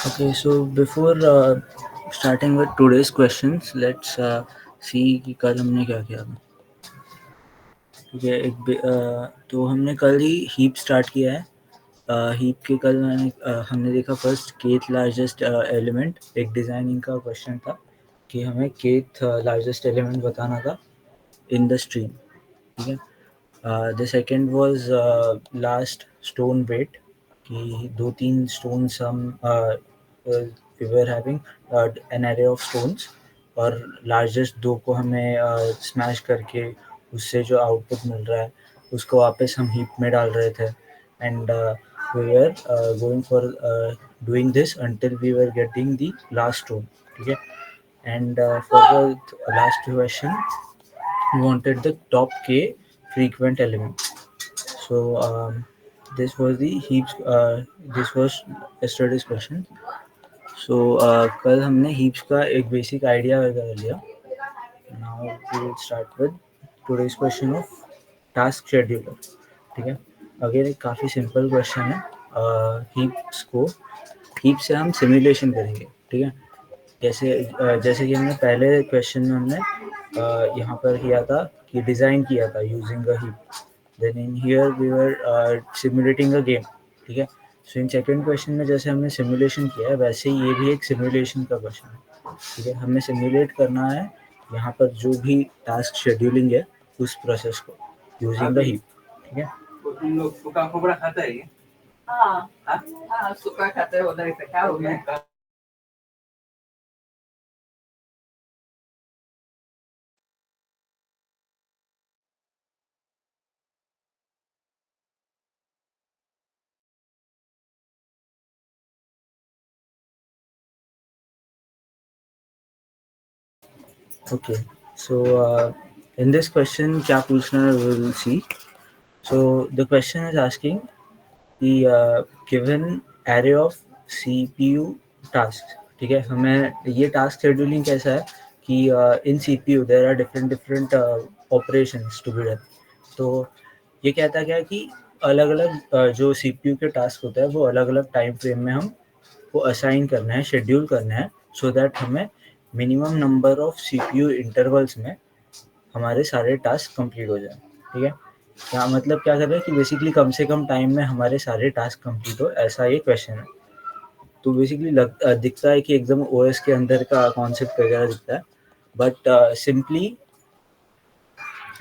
Okay, so before starting with today's questions, let's see कि कल हमने क्या किया था. ठीक है, तो हमने कल ही हीप स्टार्ट किया है. हीप के कल हमने देखा फर्स्ट केथ लार्जेस्ट एलिमेंट. एक डिज़ाइनिंग का क्वेश्चन था कि हमें केथ लार्जेस्ट एलिमेंट बताना था इन द स्ट्रीम. ठीक है. The second was last stone weight कि 2-3 स्टोन्स हम we were having an array of stones और लार्जेस्ट 2 को हमें स्मैश करके उससे जो आउटपुट मिल रहा है उसको वापस हम हीप में डाल रहे थे. And we were going for doing this until we were getting the last stone. ठीक है. And for the last question we wanted the top k frequent element. So this was the heaps. This was yesterday's question. So कल हमने heaps का एक basic idea कर लिया. Now we will start with today's question of task scheduler. ठीक है. Again एक काफ़ी सिंपल क्वेश्चन है. हीप्स को हीप से हम सिमुलेशन करेंगे. ठीक है. जैसे कि हमने पहले क्वेश्चन में हमने यहाँ पर किया था कि डिज़ाइन किया था using a heap. Then in here we were simulating a game. ठीक है. सो इन सेकंड क्वेश्चन में जैसे हमने सिमुलेशन किया है वैसे ही ये भी एक सिमुलेशन का क्वेश्चन है. ठीक है. हमें सिमुलेट करना है यहाँ पर जो भी टास्क शेड्यूलिंग है उस प्रोसेस को यूजिंग द हीप. ठीक है. तुम लोग सूखा खोबरा खाता है? हाँ हाँ, सूखा खाते हो उधर से क्या हो गया? Okay, so in this question, क्या पूछना है we'll see. So the question is asking the given array of CPU tasks. ठीक है. हमें ये टास्क शेड्यूलिंग कैसा है कि इन CPU there are different operations to be done. तो ये कहता क्या है कि अलग अलग जो CPU के टास्क होते हैं वो अलग अलग टाइम फ्रेम में हम को असाइन करना है, शेड्यूल करना है सो दैट हमें minimum number of CPU intervals में हमारे सारे टास्क कंप्लीट हो जाए. ठीक है. क्या मतलब क्या कर रहे हैं कि बेसिकली कम से कम टाइम में हमारे सारे टास्क कंप्लीट हो, ऐसा ये क्वेश्चन है. तो बेसिकली दिखता है कि एकदम ओएस के अंदर का कॉन्सेप्ट वगैरह दिखता है. But simply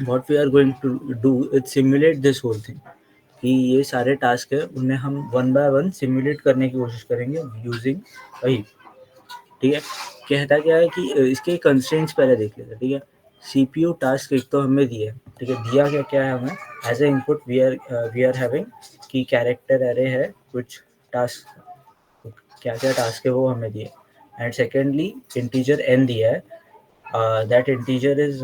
what we are going to do is simulate this whole thing कि ये सारे टास्क है उन्हें हम वन बाय वन सिमुलेट करने की कोशिश करेंगे यूजिंग वही. ठीक है. कहता क्या है कि इसके कंस्ट्रेंट्स पहले देख लेते हैं. ठीक है. सीपीयू टास्क एक तो हमें दिया है. ठीक है. दिया क्या क्या है हमें as a input we are having कि कैरेक्टर एरे है कुछ टास्क क्या क्या टास्क है वो हमें दिए. एंड सेकेंडली इंटीजर एन दिया है. दैट इंटीजर इज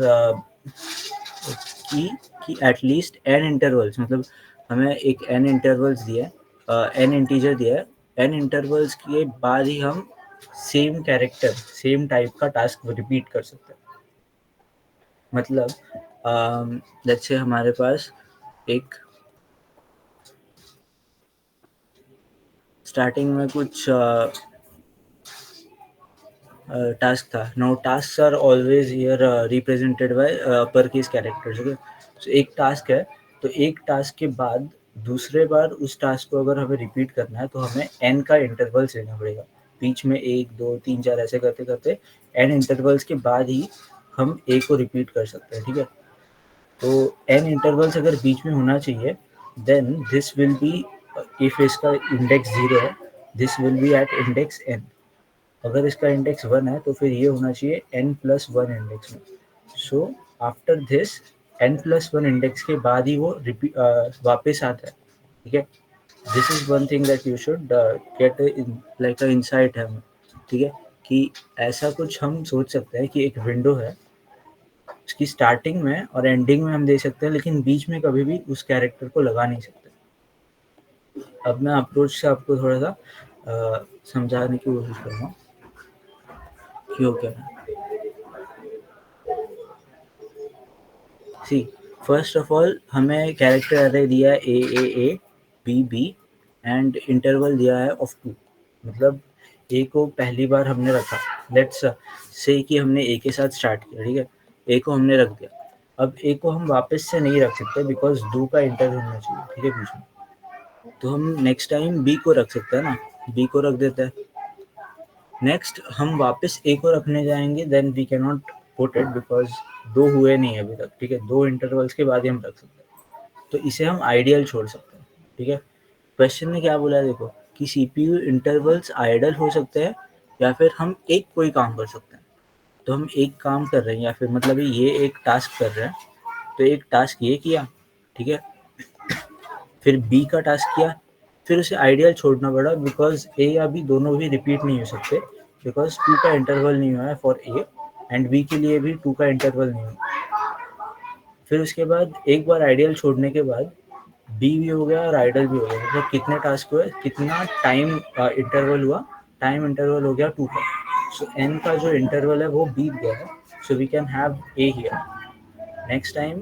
कि एटलीस्ट एन इंटरवल्स मतलब हमें एक एन इंटरवल्स दिया है, एन इंटीजर दिया है. एन इंटरवल्स के बाद ही हम सेम कैरेक्टर सेम टाइप का टास्क रिपीट कर सकते हैं. मतलब लेट्स से हमारे पास एक स्टार्टिंग में कुछ टास्क था. Now task are always here represented by upper case characters. Okay. So एक टास्क है तो एक टास्क के बाद दूसरे बार उस टास्क को अगर हमें रिपीट करना है तो हमें एन का इंटरवल्स लेना पड़ेगा. बीच में 1 2 3 4 ऐसे करते करते एन इंटरवल्स के बाद ही हम ए को रिपीट कर सकते हैं. ठीक है. तो एन इंटरवल्स अगर बीच में होना चाहिए then this will be if इसका इंडेक्स 0 है this will be at index N. अगर इसका इंडेक्स 1 है तो फिर ये होना चाहिए n+1 इंडेक्स में. So after this n+1 index के बाद ही वो वापस आता है. ठीक है. This is one thing that you should get like a insight है. ठीक है. कि ऐसा कुछ हम सोच सकते हैं कि एक विंडो है उसकी स्टार्टिंग में और एंडिंग में हम दे सकते हैं लेकिन बीच में कभी भी उस कैरेक्टर को लगा नहीं सकते. अब मैं अप्रोच से आपको थोड़ा सा समझाने की कोशिश करूँगा क्यों क्या है. सी फर्स्ट ऑफ ऑल हमें कैरेक्टर अरे दिया है A B B and interval दिया है ऑफ 2. मतलब ए को पहली बार हमने रखा, लेट्स से कि हमने ए के साथ स्टार्ट किया, ठीक है, ए को हमने रख दिया। अब ए को हम वापस से नहीं रख सकते बिकॉज 2 का इंटर होना चाहिए, ठीक है, बीच में। तो हम नेक्स्ट टाइम बी को रख सकते हैं ना, बी को रख देते हैं। नेक्स्ट हम वापस ए को रखने जाएंगे, then we can not put it because 2 हुए नहीं अभी तक, ठीक है, 2 इंटरवल्स के बाद ही हम रख सकते हैं। तो इसे हम आइडियल छोड़ सकते हैं, ठीक है। क्वेश्चन ने क्या बोला है देखो, कि सीपीयू इंटरवल्स आइडल हो सकते हैं या फिर हम एक कोई काम कर सकते हैं। तो हम एक काम कर रहे हैं या फिर मतलब ये एक टास्क कर रहे हैं, तो एक टास्क ये किया, ठीक है, फिर बी का टास्क किया, फिर उसे आइडियल छोड़ना पड़ा बिकॉज ए या बी दोनों भी रिपीट नहीं हो सकते बिकॉज 2 का इंटरवल नहीं हुआ है फॉर ए एंड बी के लिए भी 2 का इंटरवल नहीं हुआ। फिर उसके बाद एक बार आइडियल छोड़ने के बाद बी भी हो गया और आइडल भी हो गया, मतलब कितने टास्क हुए, कितना टाइम इंटरवल हुआ, टाइम इंटरवल हो गया 2 का। सो एन का जो इंटरवल है वो बीत गया है, so we can have A here. Next time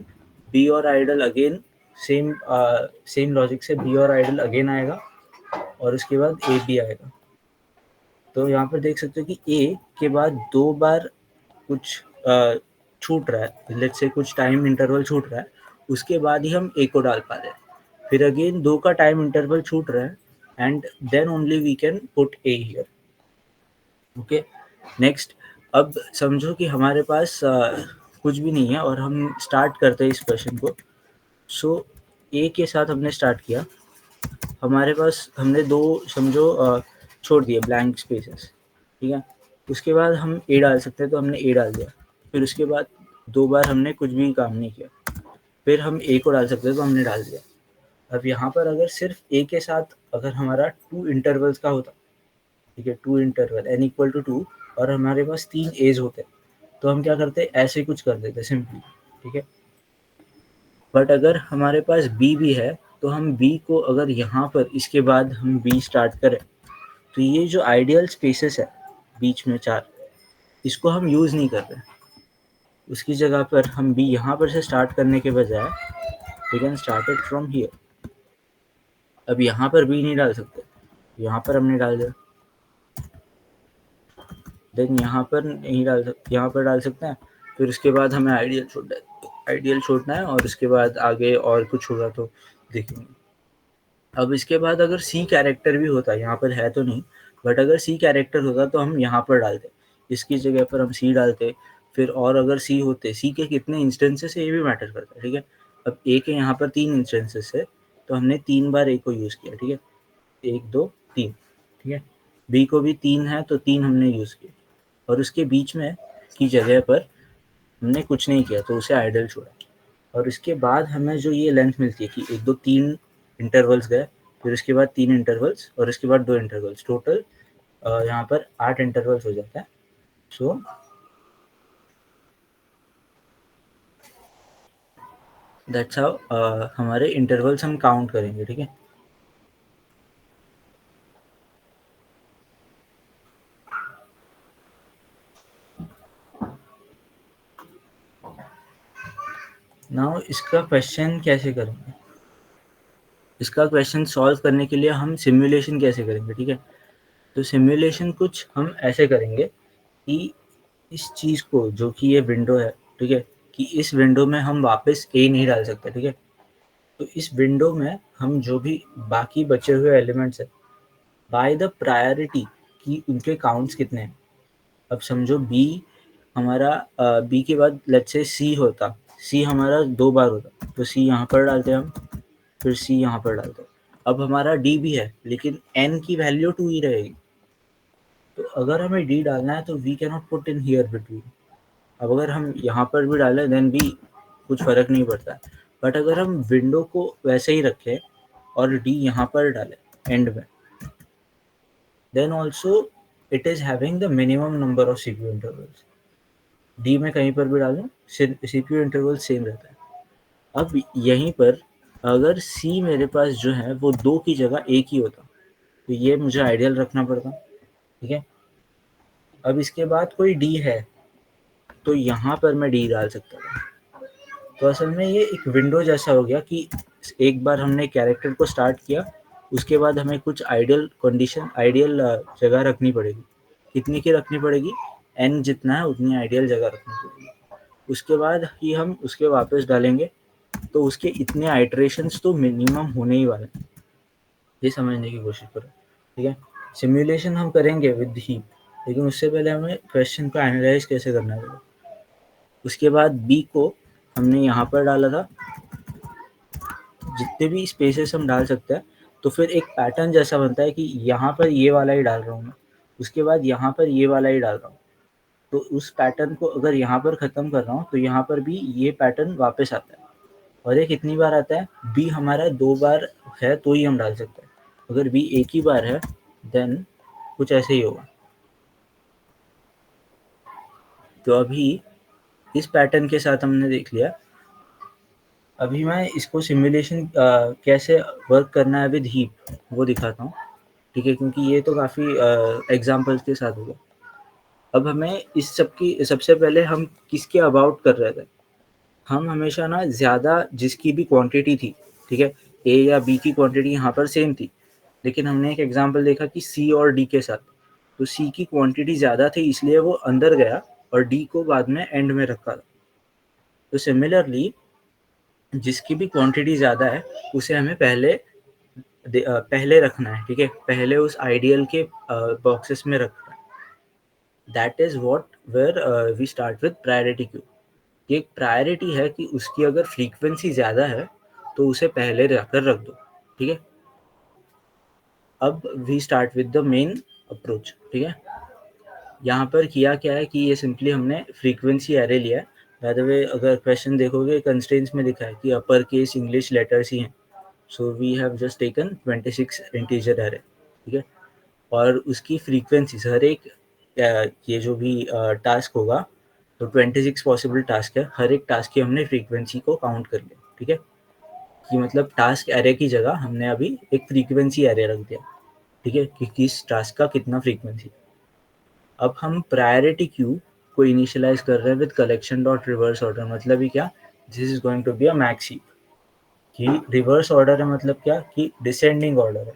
B और आइडल अगेन सेम लॉजिक से बी और आइडल अगेन आएगा और उसके बाद ए भी आएगा। तो यहाँ पर देख सकते हो कि ए के बाद 2 बार कुछ छूट रहा है, लेट्स से कुछ टाइम इंटरवल छूट रहा है, उसके बाद ही हम ए को डाल पा रहे हैं। फिर अगेन 2 का टाइम इंटरवल छूट रहा है and then only we can put A here. Okay, next अब समझो कि हमारे पास कुछ भी नहीं है और हम स्टार्ट करते हैं इस क्वेश्चन को। सो ए के साथ हमने स्टार्ट किया, हमारे पास हमने 2 समझो छोड़ दिए ब्लैंक स्पेसेस, ठीक है। उसके बाद हम ए डाल सकते हैं तो हमने ए डाल दिया। फिर उसके बाद 2 बार हमने कुछ भी काम नहीं किया, फिर हम ए को डाल सकते हैं तो हमने डाल दिया। अब यहाँ पर अगर सिर्फ ए के साथ अगर हमारा 2 इंटरवल्स का होता, ठीक है, 2 इंटरवल n इक्वल टू 2 और हमारे पास 3 एज होते, तो हम क्या करते, ऐसे कुछ कर देते सिंपली, ठीक है। बट अगर हमारे पास बी भी है तो हम बी को अगर यहाँ पर इसके बाद हम बी स्टार्ट करें तो ये जो आइडियल स्पेसेस है बीच में 4, इसको हम यूज़ नहीं कर रहे। उसकी जगह पर हम बी यहाँ पर से स्टार्ट करने के बजाय we can start it from here. अब यहाँ पर बी नहीं डाल सकते, यहाँ पर हमने डाल दिया, देन यहाँ पर नहीं डाल सकते, यहाँ पर डाल सकते हैं। फिर उसके बाद हमें आइडियल छोड़ना है और उसके बाद आगे और कुछ होगा तो देखेंगे। अब इसके बाद अगर सी कैरेक्टर भी होता, यहाँ पर है तो नहीं, बट अगर सी कैरेक्टर होता तो हम यहाँ पर डालते, इसकी जगह पर हम सी डालते। फिर और अगर सी होते, सी के कितने इंस्टेंसेस है ये भी मैटर करता है, ठीक है। अब ए के यहाँ पर 3 इंस्टेंसेस है तो हमने 3 बार ए को यूज़ किया, ठीक है, 1 2 3, ठीक है। बी को भी 3 है तो 3 हमने यूज़ किया और उसके बीच में की जगह पर हमने कुछ नहीं किया तो उसे आइडल छोड़ा। और इसके बाद हमें जो ये लेंथ मिलती है कि 1 2 3 इंटरवल्स गए, फिर उसके बाद 3 इंटरवल्स और उसके बाद 2 इंटरवल्स, टोटल यहाँ पर 8 इंटरवल्स हो जाता है। सो दैट्स हाउ हमारे इंटरवल्स हम काउंट करेंगे, ठीक है। नाउ इसका क्वेश्चन कैसे करेंगे, इसका क्वेश्चन सॉल्व करने के लिए हम सिमुलेशन कैसे करेंगे, ठीक है। तो सिमुलेशन कुछ हम ऐसे करेंगे कि इस चीज़ को जो कि ये विंडो है, ठीक है, कि इस विंडो में हम वापस ए नहीं डाल सकते, ठीक है। तो इस विंडो में हम जो भी बाकी बचे हुए एलिमेंट्स है बाय द प्रायोरिटी कि उनके काउंट्स कितने हैं। अब समझो बी हमारा बी के बाद लेट्स से सी होता, सी हमारा 2 बार होता तो सी यहाँ पर डालते हैं हम, फिर सी यहाँ पर डालते हैं। अब हमारा डी भी है लेकिन एन की वैल्यू 2 ही रहेगी, तो अगर हमें डी डालना है तो we can not put in here between. अब अगर हम यहाँ पर भी डालें देन भी कुछ फ़र्क नहीं पड़ता है, बट अगर हम विंडो को वैसे ही रखें और डी यहाँ पर डालें एंड में, then also it is having the minimum number of CPU intervals. D में कहीं पर भी डालूं सीपीयू इंटरवल सेम रहता है। अब यहीं पर अगर सी मेरे पास जो है वो 2 की जगह एक ही होता तो ये मुझे आइडियल रखना पड़ता, ठीक है। अब इसके बाद कोई डी है तो यहाँ पर मैं डी डाल सकता था। तो असल में ये एक विंडो जैसा हो गया कि एक बार हमने कैरेक्टर को स्टार्ट किया उसके बाद हमें कुछ आइडियल जगह रखनी पड़ेगी। कितनी की रखनी पड़ेगी? n जितना है उतनी आइडियल जगह रखनी पड़ेगी। उसके बाद ही हम उसके वापस डालेंगे, तो उसके इतने आइटरेशंस तो मिनिमम होने ही वाले हैं। ये समझने की कोशिश करो, ठीक है। सिमुलेशन हम करेंगे विद हीप, लेकिन उससे पहले हमें क्वेश्चन को एनालाइज कैसे करना है। उसके बाद बी को हमने यहाँ पर डाला था, जितने भी स्पेसेस हम डाल सकते हैं, तो फिर एक पैटर्न जैसा बनता है कि यहाँ पर ये वाला ही डाल रहा हूँ मैं, उसके बाद यहाँ पर ये वाला ही डाल रहा हूँ। तो उस पैटर्न को अगर यहाँ पर ख़त्म कर रहा हूँ तो यहाँ पर भी ये पैटर्न वापस आता है। और ये कितनी बार आता है? बी हमारा 2 बार है तो ही हम डाल सकते हैं। अगर बी एक ही बार है देन कुछ ऐसे ही होगा। तो अभी इस पैटर्न के साथ हमने देख लिया। अभी मैं इसको सिमुलेशन कैसे वर्क करना है विद हीप वो दिखाता हूँ, ठीक है, क्योंकि ये तो काफ़ी एग्जाम्पल्स के साथ होगा। अब हमें इस सब की सबसे पहले हम किसके अबाउट कर रहे थे? हम हमेशा ना ज़्यादा जिसकी भी क्वांटिटी थी, ठीक है, ए या बी की क्वांटिटी यहाँ पर सेम थी, लेकिन हमने एक एग्जांपल देखा कि सी और डी के साथ, तो सी की क्वांटिटी ज़्यादा थी इसलिए वो अंदर गया और डी को बाद में एंड में रखा था। तो सिमिलरली जिसकी भी क्वांटिटी ज़्यादा है उसे हमें पहले रखना है, ठीक है, पहले उस आइडियल के बॉक्सेस में रखना है। That is what where we start with priority queue. ये एक प्रायोरिटी है कि उसकी अगर फ्रीक्वेंसी ज़्यादा है तो उसे पहले जाकर रख दो, ठीक है। अब we start with the main approach, ठीक है। यहाँ पर किया क्या है कि ये सिंपली हमने फ्रीक्वेंसी एरे लिया है। बाय द वे अगर क्वेश्चन देखोगे कंस्ट्रेंट्स में लिखा है कि अपर केस इंग्लिश लेटर्स ही हैं, so we have just taken 26 integer array, ठीक है। और उसकी फ्रीक्वेंसीज हर एक ये जो भी टास्क होगा, तो 26 पॉसिबल टास्क है, हर एक टास्क की हमने फ्रीक्वेंसी को काउंट कर लिया, ठीक है, कि मतलब टास्क एरे की जगह हमने अभी एक फ्रीक्वेंसी एरे रख दिया, ठीक है, कि किस टास्क का कितना फ्रीक्वेंसी। अब हम प्रायोरिटी क्यू को इनिशियलाइज कर रहे हैं with collection dot reverse order. मतलब ही क्या? This is going to be a max heap. कि रिवर्स ऑर्डर है मतलब क्या? कि डिसेंडिंग ऑर्डर है।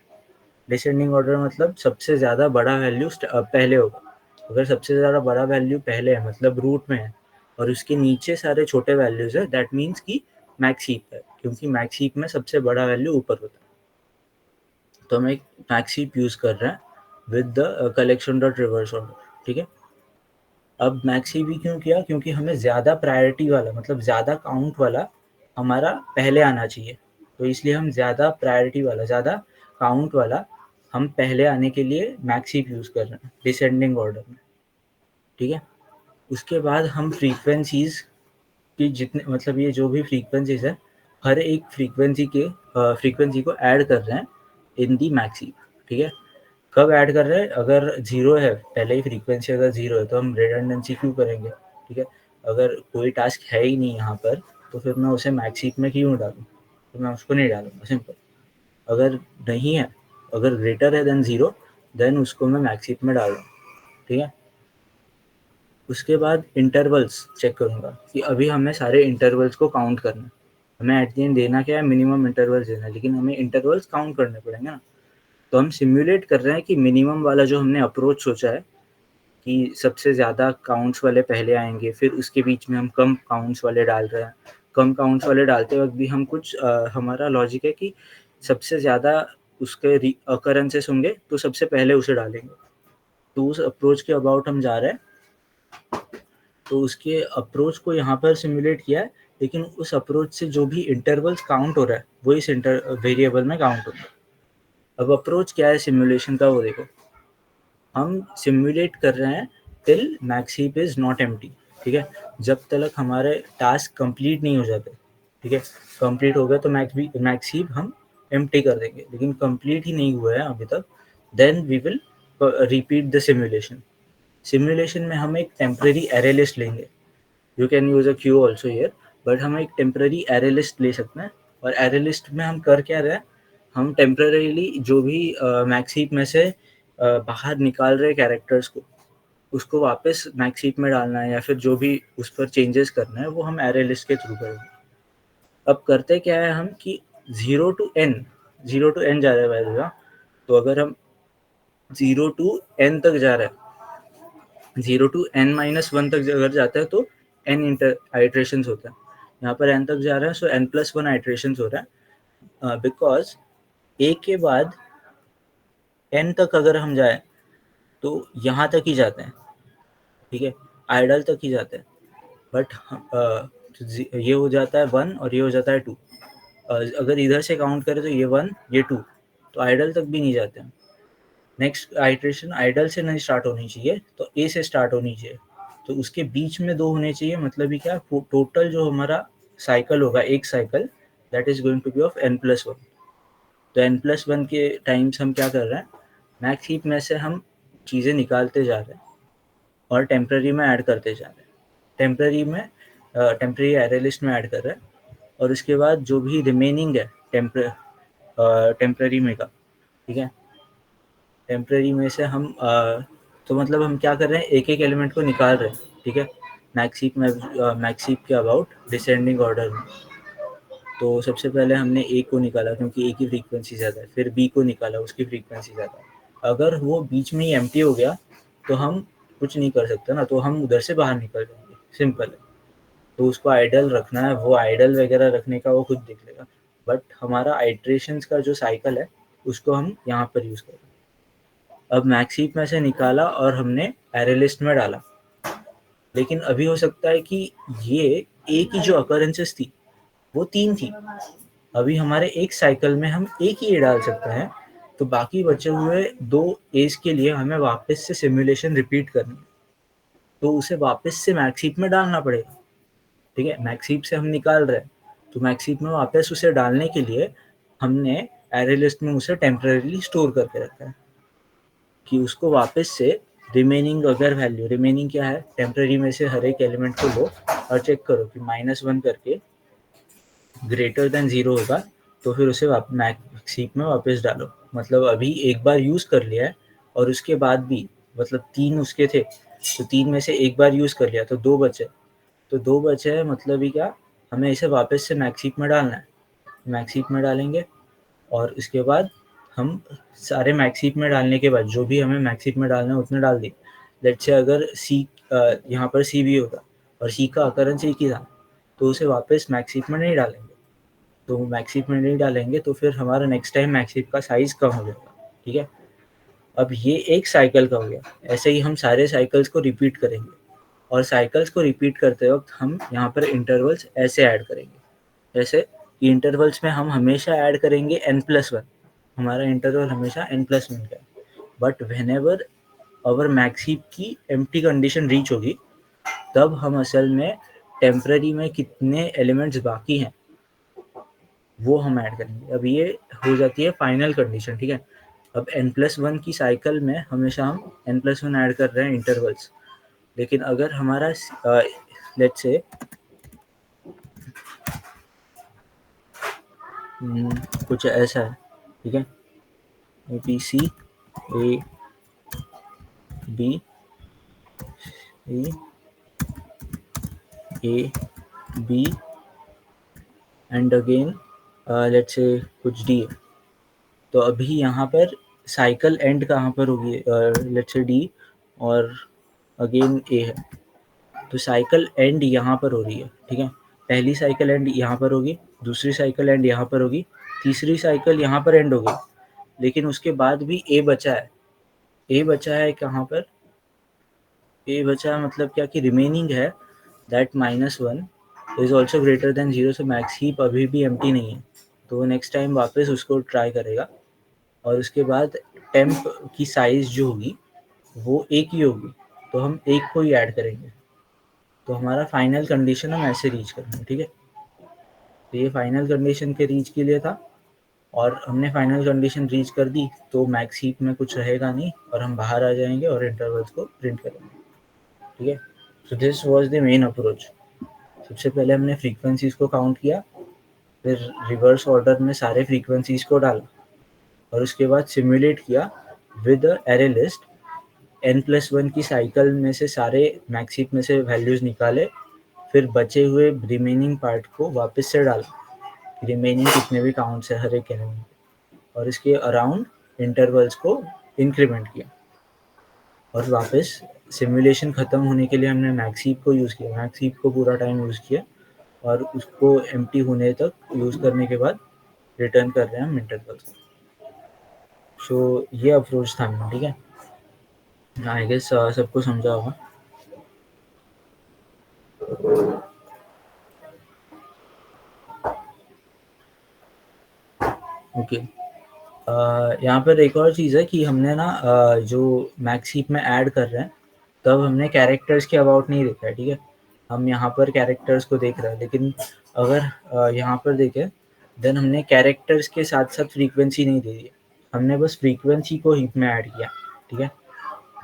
डिसेंडिंग ऑर्डर मतलब सबसे ज़्यादा बड़ा वैल्यू पहले होगा। अगर सबसे ज़्यादा बड़ा वैल्यू पहले है मतलब रूट में है और उसके नीचे सारे छोटे वैल्यूज है, दैट मीन्स कि मैक्स हीप है, क्योंकि मैक्स हीप में सबसे बड़ा वैल्यू ऊपर होता है। तो हम एक मैक्स हीप यूज़ कर रहे हैं with the collection dot reverse order, ठीक है। अब मैक्स हीप भी क्यों किया? क्योंकि हमें ज़्यादा प्रायोरिटी वाला मतलब ज़्यादा काउंट वाला हमारा पहले आना चाहिए, तो इसलिए हम ज़्यादा प्रायोरिटी वाला ज़्यादा काउंट वाला हम पहले आने के लिए मैक्स हीप यूज़ कर रहे हैं डिसेंडिंग ऑर्डर में, ठीक है। उसके बाद हम फ्रीक्वेंसीज की जितने मतलब ये जो भी फ्रीक्वेंसीज है, हर एक फ्रीक्वेंसी को ऐड कर रहे हैं इन दी मैक्स हीप, ठीक है। कब ऐड कर रहे हैं? अगर ज़ीरो है पहले ही फ्रीक्वेंसी, अगर ज़ीरो है तो हम रिडंडेंसी क्यों करेंगे, ठीक है। अगर कोई टास्क है ही नहीं यहाँ पर तो फिर मैं उसे मैक्स हीप में क्यों डालूँ? तो मैं उसको नहीं डालूँगा, सिंपल। अगर नहीं है, अगर ग्रेटर है देन ज़ीरो, देन उसको मैं मैक्स हीप में डाल रहा हूँ, ठीक है। उसके बाद इंटरवल्स चेक करूँगा कि अभी हमें सारे इंटरवल्स को काउंट करना है। हमें एट द एंड देना क्या है? मिनिमम इंटरवल्स देना है, लेकिन हमें इंटरवल्स काउंट करने पड़ेंगे ना। तो हम सिमुलेट कर रहे हैं कि मिनिमम वाला जो हमने अप्रोच सोचा है कि सबसे ज़्यादा काउंट्स वाले पहले आएंगे, फिर उसके बीच में हम कम काउंट्स वाले डाल रहे हैं। कम काउंट्स वाले डालते वक्त भी हम कुछ हमारा लॉजिक है कि सबसे ज़्यादा उसके अकरेंसेस होंगे तो सबसे पहले उसे डालेंगे। तो उस अप्रोच के अबाउट हम जा रहे हैं। तो उसके अप्रोच को यहाँ पर सिमुलेट किया है, लेकिन उस अप्रोच से जो भी इंटरवल्स काउंट हो रहा है वो इस वेरिएबल में काउंट होता है। अब अप्रोच क्या है सिमुलेशन का वो देखो। हम सिमुलेट कर रहे हैं till max heap is not empty, ठीक है। जब तक हमारे टास्क कंप्लीट नहीं हो जाते, ठीक है। कंप्लीट हो गए तो मैक्स हीप हम एम्प्टी कर देंगे, लेकिन कंप्लीट ही नहीं हुआ है अभी तक, then we will repeat the simulation. Simulation में हम एक टेम्परेरी एरे लिस्ट लेंगे। You can use a queue also here, but हम एक टेम्परेरी एरे लिस्ट ले सकते हैं। और एरे लिस्ट में हम कर क्या रहे हैं? हम टेम्परेरीली जो भी मैक्स हीप में से बाहर निकाल रहे कैरेक्टर्स को, उसको वापस मैक्स हीप में डालना है या फिर जो भी उस पर चेंजेस करना है वो हम एरे लिस्ट के थ्रू करेंगे। अब करते क्या है हम कि 0 to n 0 to n जा रहा है वैल्यू, तो अगर हम 0 to n तक जा रहा है, 0 to n minus 1 तक अगर जाता है तो n आइट्रेशंस होता है। यहाँ पर n तक जा रहा है, सो n plus 1 आइट्रेशंस हो रहा है, बिकॉज a के बाद n तक अगर हम जाए तो यहाँ तक ही जाते हैं, ठीक है, आइडल तक ही जाते हैं, बट ये हो जाता है 1 और ये हो जाता है 2। अगर इधर से काउंट करें तो ये 1 ये 2, तो आइडल तक भी नहीं जाते हैं। नेक्स्ट आइट्रेशन आइडल से नहीं स्टार्ट होनी चाहिए, तो ए से स्टार्ट होनी चाहिए, तो उसके बीच में 2 होने चाहिए, मतलब ही क्या, टोटल जो हमारा साइकिल होगा, एक cycle, that is going to be of n+1। तो n+1 के टाइम्स हम क्या कर रहे हैं, मैक्स हीप में से हम चीज़ें निकालते जा रहे हैं और टेम्पररी में ऐड करते जा रहे हैं। टेम्पररी एरे लिस्ट में ऐड कर रहे हैं, और उसके बाद जो भी रिमेनिंग है टेम्पररी में का, ठीक है, टेम्पररी में से हम तो मतलब हम क्या कर रहे हैं, एक एक एलिमेंट को निकाल रहे हैं, ठीक है, मैक्स हीप के अबाउट डिसेंडिंग ऑर्डर में। तो सबसे पहले हमने ए को निकाला क्योंकि ए की फ्रीक्वेंसी ज़्यादा है, फिर बी को निकाला, उसकी फ्रीक्वेंसी ज़्यादा है। अगर वो बीच में ही एम्प्टी हो गया तो हम कुछ नहीं कर सकते ना, तो हम उधर से बाहर निकल जाएंगे, सिंपल है। तो उसको आइडल रखना है, वो आइडल वगैरह रखने का वो खुद देख लेगा, बट हमारा आइट्रेशंस का जो साइकिल है उसको हम यहाँ पर यूज़ करें। अब मैक्स हीप में से निकाला और हमने एरे लिस्ट में डाला, लेकिन अभी हो सकता है कि ये ए की जो अकरेंसेस थी वो 3 थी, अभी हमारे एक साइकिल में हम एक ही ए डाल सकते हैं, तो बाकी बचे हुए 2 एज के लिए हमें वापस से सिमुलेशन रिपीट करनी है, तो उसे वापस से मैक्स हीप में डालना पड़ेगा, ठीक है। मैक्स हीप से हम निकाल रहे हैं, तो मैक्स हीप में वापस उसे डालने के लिए हमने एरे लिस्ट में उसे टेम्परेरीली स्टोर करके रखा है कि उसको वापस से रिमेनिंग, अगर वैल्यू रिमेनिंग क्या है, टेम्परेरी में से हर एक एलिमेंट को लो और चेक करो कि -1 करके ग्रेटर देन 0 होगा, तो फिर उसे मैक्स हीप में वापस डालो। मतलब अभी एक बार यूज़ कर लिया है और उसके बाद भी, मतलब 3 उसके थे, तो 3 में से एक बार यूज़ कर लिया तो 2 बचे, तो 2 बचे हैं, मतलब ही क्या, हमें इसे वापस से मैक्स हीप में डालना है। मैक्स हीप में डालेंगे और इसके बाद हम सारे मैक्स हीप में डालने के बाद जो भी हमें मैक्स हीप में डालना है उतने डाल दिए। लेट्स से अगर सी यहाँ पर सी भी होगा और सी का अकरेंस एक ही था, तो उसे वापस मैक्स हीप में नहीं डालेंगे, तो मैक्स हीप में नहीं डालेंगे तो फिर हमारा नेक्स्ट टाइम मैक्स हीप का साइज़ कम हो जाएगा, ठीक है। अब ये एक साइकिल का हो गया, ऐसे ही हम सारे साइकिल्स को रिपीट करेंगे, और साइकिल्स को रिपीट करते वक्त हम यहाँ पर इंटरवल्स ऐसे ऐड करेंगे, जैसे कि इंटरवल्स में हम हमेशा ऐड करेंगे n+1, हमारा इंटरवल हमेशा n+1 का है, but whenever our max heap की एम्प्टी कंडीशन रीच होगी, तब हम असल में टेम्पररी में कितने एलिमेंट्स बाकी हैं वो हम ऐड करेंगे। अब ये हो जाती है फाइनल कंडीशन, ठीक है। अब n+1 की साइकिल में हमेशा हम n+1 ऐड कर रहे हैं इंटरवल्स, लेकिन अगर हमारा लेट्स से कुछ ऐसा है, ठीक है, ABC A B A B and again let's say कुछ D है, तो अभी यहाँ पर साइकिल एंड कहाँ पर होगी, लेट्स से D और अगेन A है, तो साइकिल एंड यहाँ पर हो रही है, ठीक है। पहली साइकिल एंड यहाँ पर होगी, दूसरी साइकिल एंड यहाँ पर होगी, तीसरी साइकिल यहाँ पर एंड होगी, लेकिन उसके बाद भी A बचा है। A बचा है कहाँ पर, A बचा है मतलब क्या कि रिमेनिंग है that -1 is also greater than 0, so max heap अभी भी एम्प्टी नहीं है, तो वो नेक्स्ट टाइम वापस उसको ट्राई करेगा, और उसके बाद टेम्प की साइज जो होगी वो एक ही होगी, तो हम एक को ही ऐड करेंगे, तो हमारा फाइनल कंडीशन हम ऐसे रीच करेंगे, ठीक है। तो ये फाइनल कंडीशन के रीच के लिए था, और हमने फाइनल कंडीशन रीच कर दी तो मैक्स हीप में कुछ रहेगा नहीं और हम बाहर आ जाएंगे और इंटरवल्स को प्रिंट करेंगे, ठीक है। So this was the main approach. सबसे पहले हमने फ्रीक्वेंसीज को काउंट किया, फिर रिवर्स ऑर्डर में सारे फ्रीक्वेंसीज को डाला, और उसके बाद सिमुलेट किया विद एरे लिस्ट, n+1 की साइकिल में से सारे मैक्स हीप में से वैल्यूज निकाले, फिर बचे हुए रिमेनिंग पार्ट को वापस से डाला, रिमेनिंग कितने भी काउंट्स है हर एक एलिमेंट, और इसके अराउंड इंटरवल्स को इंक्रीमेंट किया, और वापस सिमुलेशन ख़त्म होने के लिए हमने मैक्स हीप को यूज़ किया, मैक्स हीप को पूरा टाइम यूज़ किया और उसको एम्प्टी होने तक यूज़ करने के बाद रिटर्न कर रहे हैं हम इंटरवल्स को। सो ये अप्रोच था मेरा, ठीक है। आई गेस सबको समझा होगा। ओके, यहाँ पर एक और चीज़ है कि हमने ना जो मैक्स हीप में ऐड कर रहे हैं तब हमने कैरेक्टर्स के अबाउट नहीं देखा है, ठीक है। हम यहाँ पर कैरेक्टर्स को देख रहे हैं, लेकिन अगर यहाँ पर देखें देन हमने कैरेक्टर्स के साथ साथ फ्रीक्वेंसी नहीं दे दी है, हमने बस फ्रीक्वेंसी को हीप में ऐड किया, ठीक है।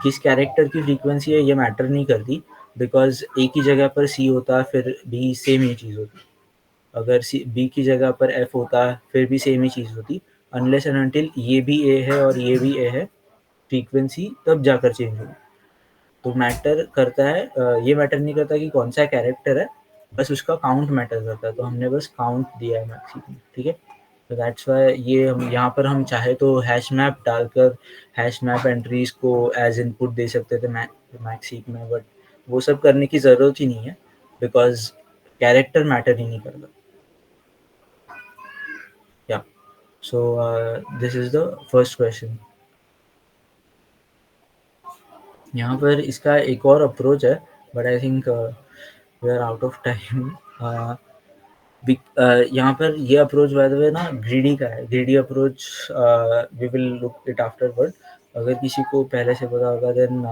किस कैरेक्टर की फ्रीक्वेंसी है ये मैटर नहीं करती, बिकॉज एक ही जगह पर सी होता फिर भी सेम ही चीज़ होती, अगर सी बी की जगह पर एफ होता फिर भी सेम ही चीज़ होती, अनलेस एंड अनटिल ये भी ए है और ये भी ए है, फ्रीक्वेंसी तब जाकर चेंज होगी। तो मैटर करता है ये मैटर नहीं करता कि कौन सा कैरेक्टर है, बस उसका काउंट मैटर करता है, तो हमने बस काउंट दिया है मैक्सी में, ठीक है। तो दैट्स वाई ये हम यहाँ पर हम चाहे तो हैश मैप डालकर हैश मैप एंट्रीज को एज इनपुट दे सकते थे मैक्सी में, बट वो सब करने की ज़रूरत ही नहीं है बिकॉज कैरेक्टर मैटर ही नहीं करता। या so this is the first question. यहाँ पर इसका एक और अप्रोच है, but I think we are out of time. यहाँ पर ये अप्रोच बाय द वे ना ग्रीडी का है, greedy approach we will look it afterward. अगर किसी को पहले से पता होगा देन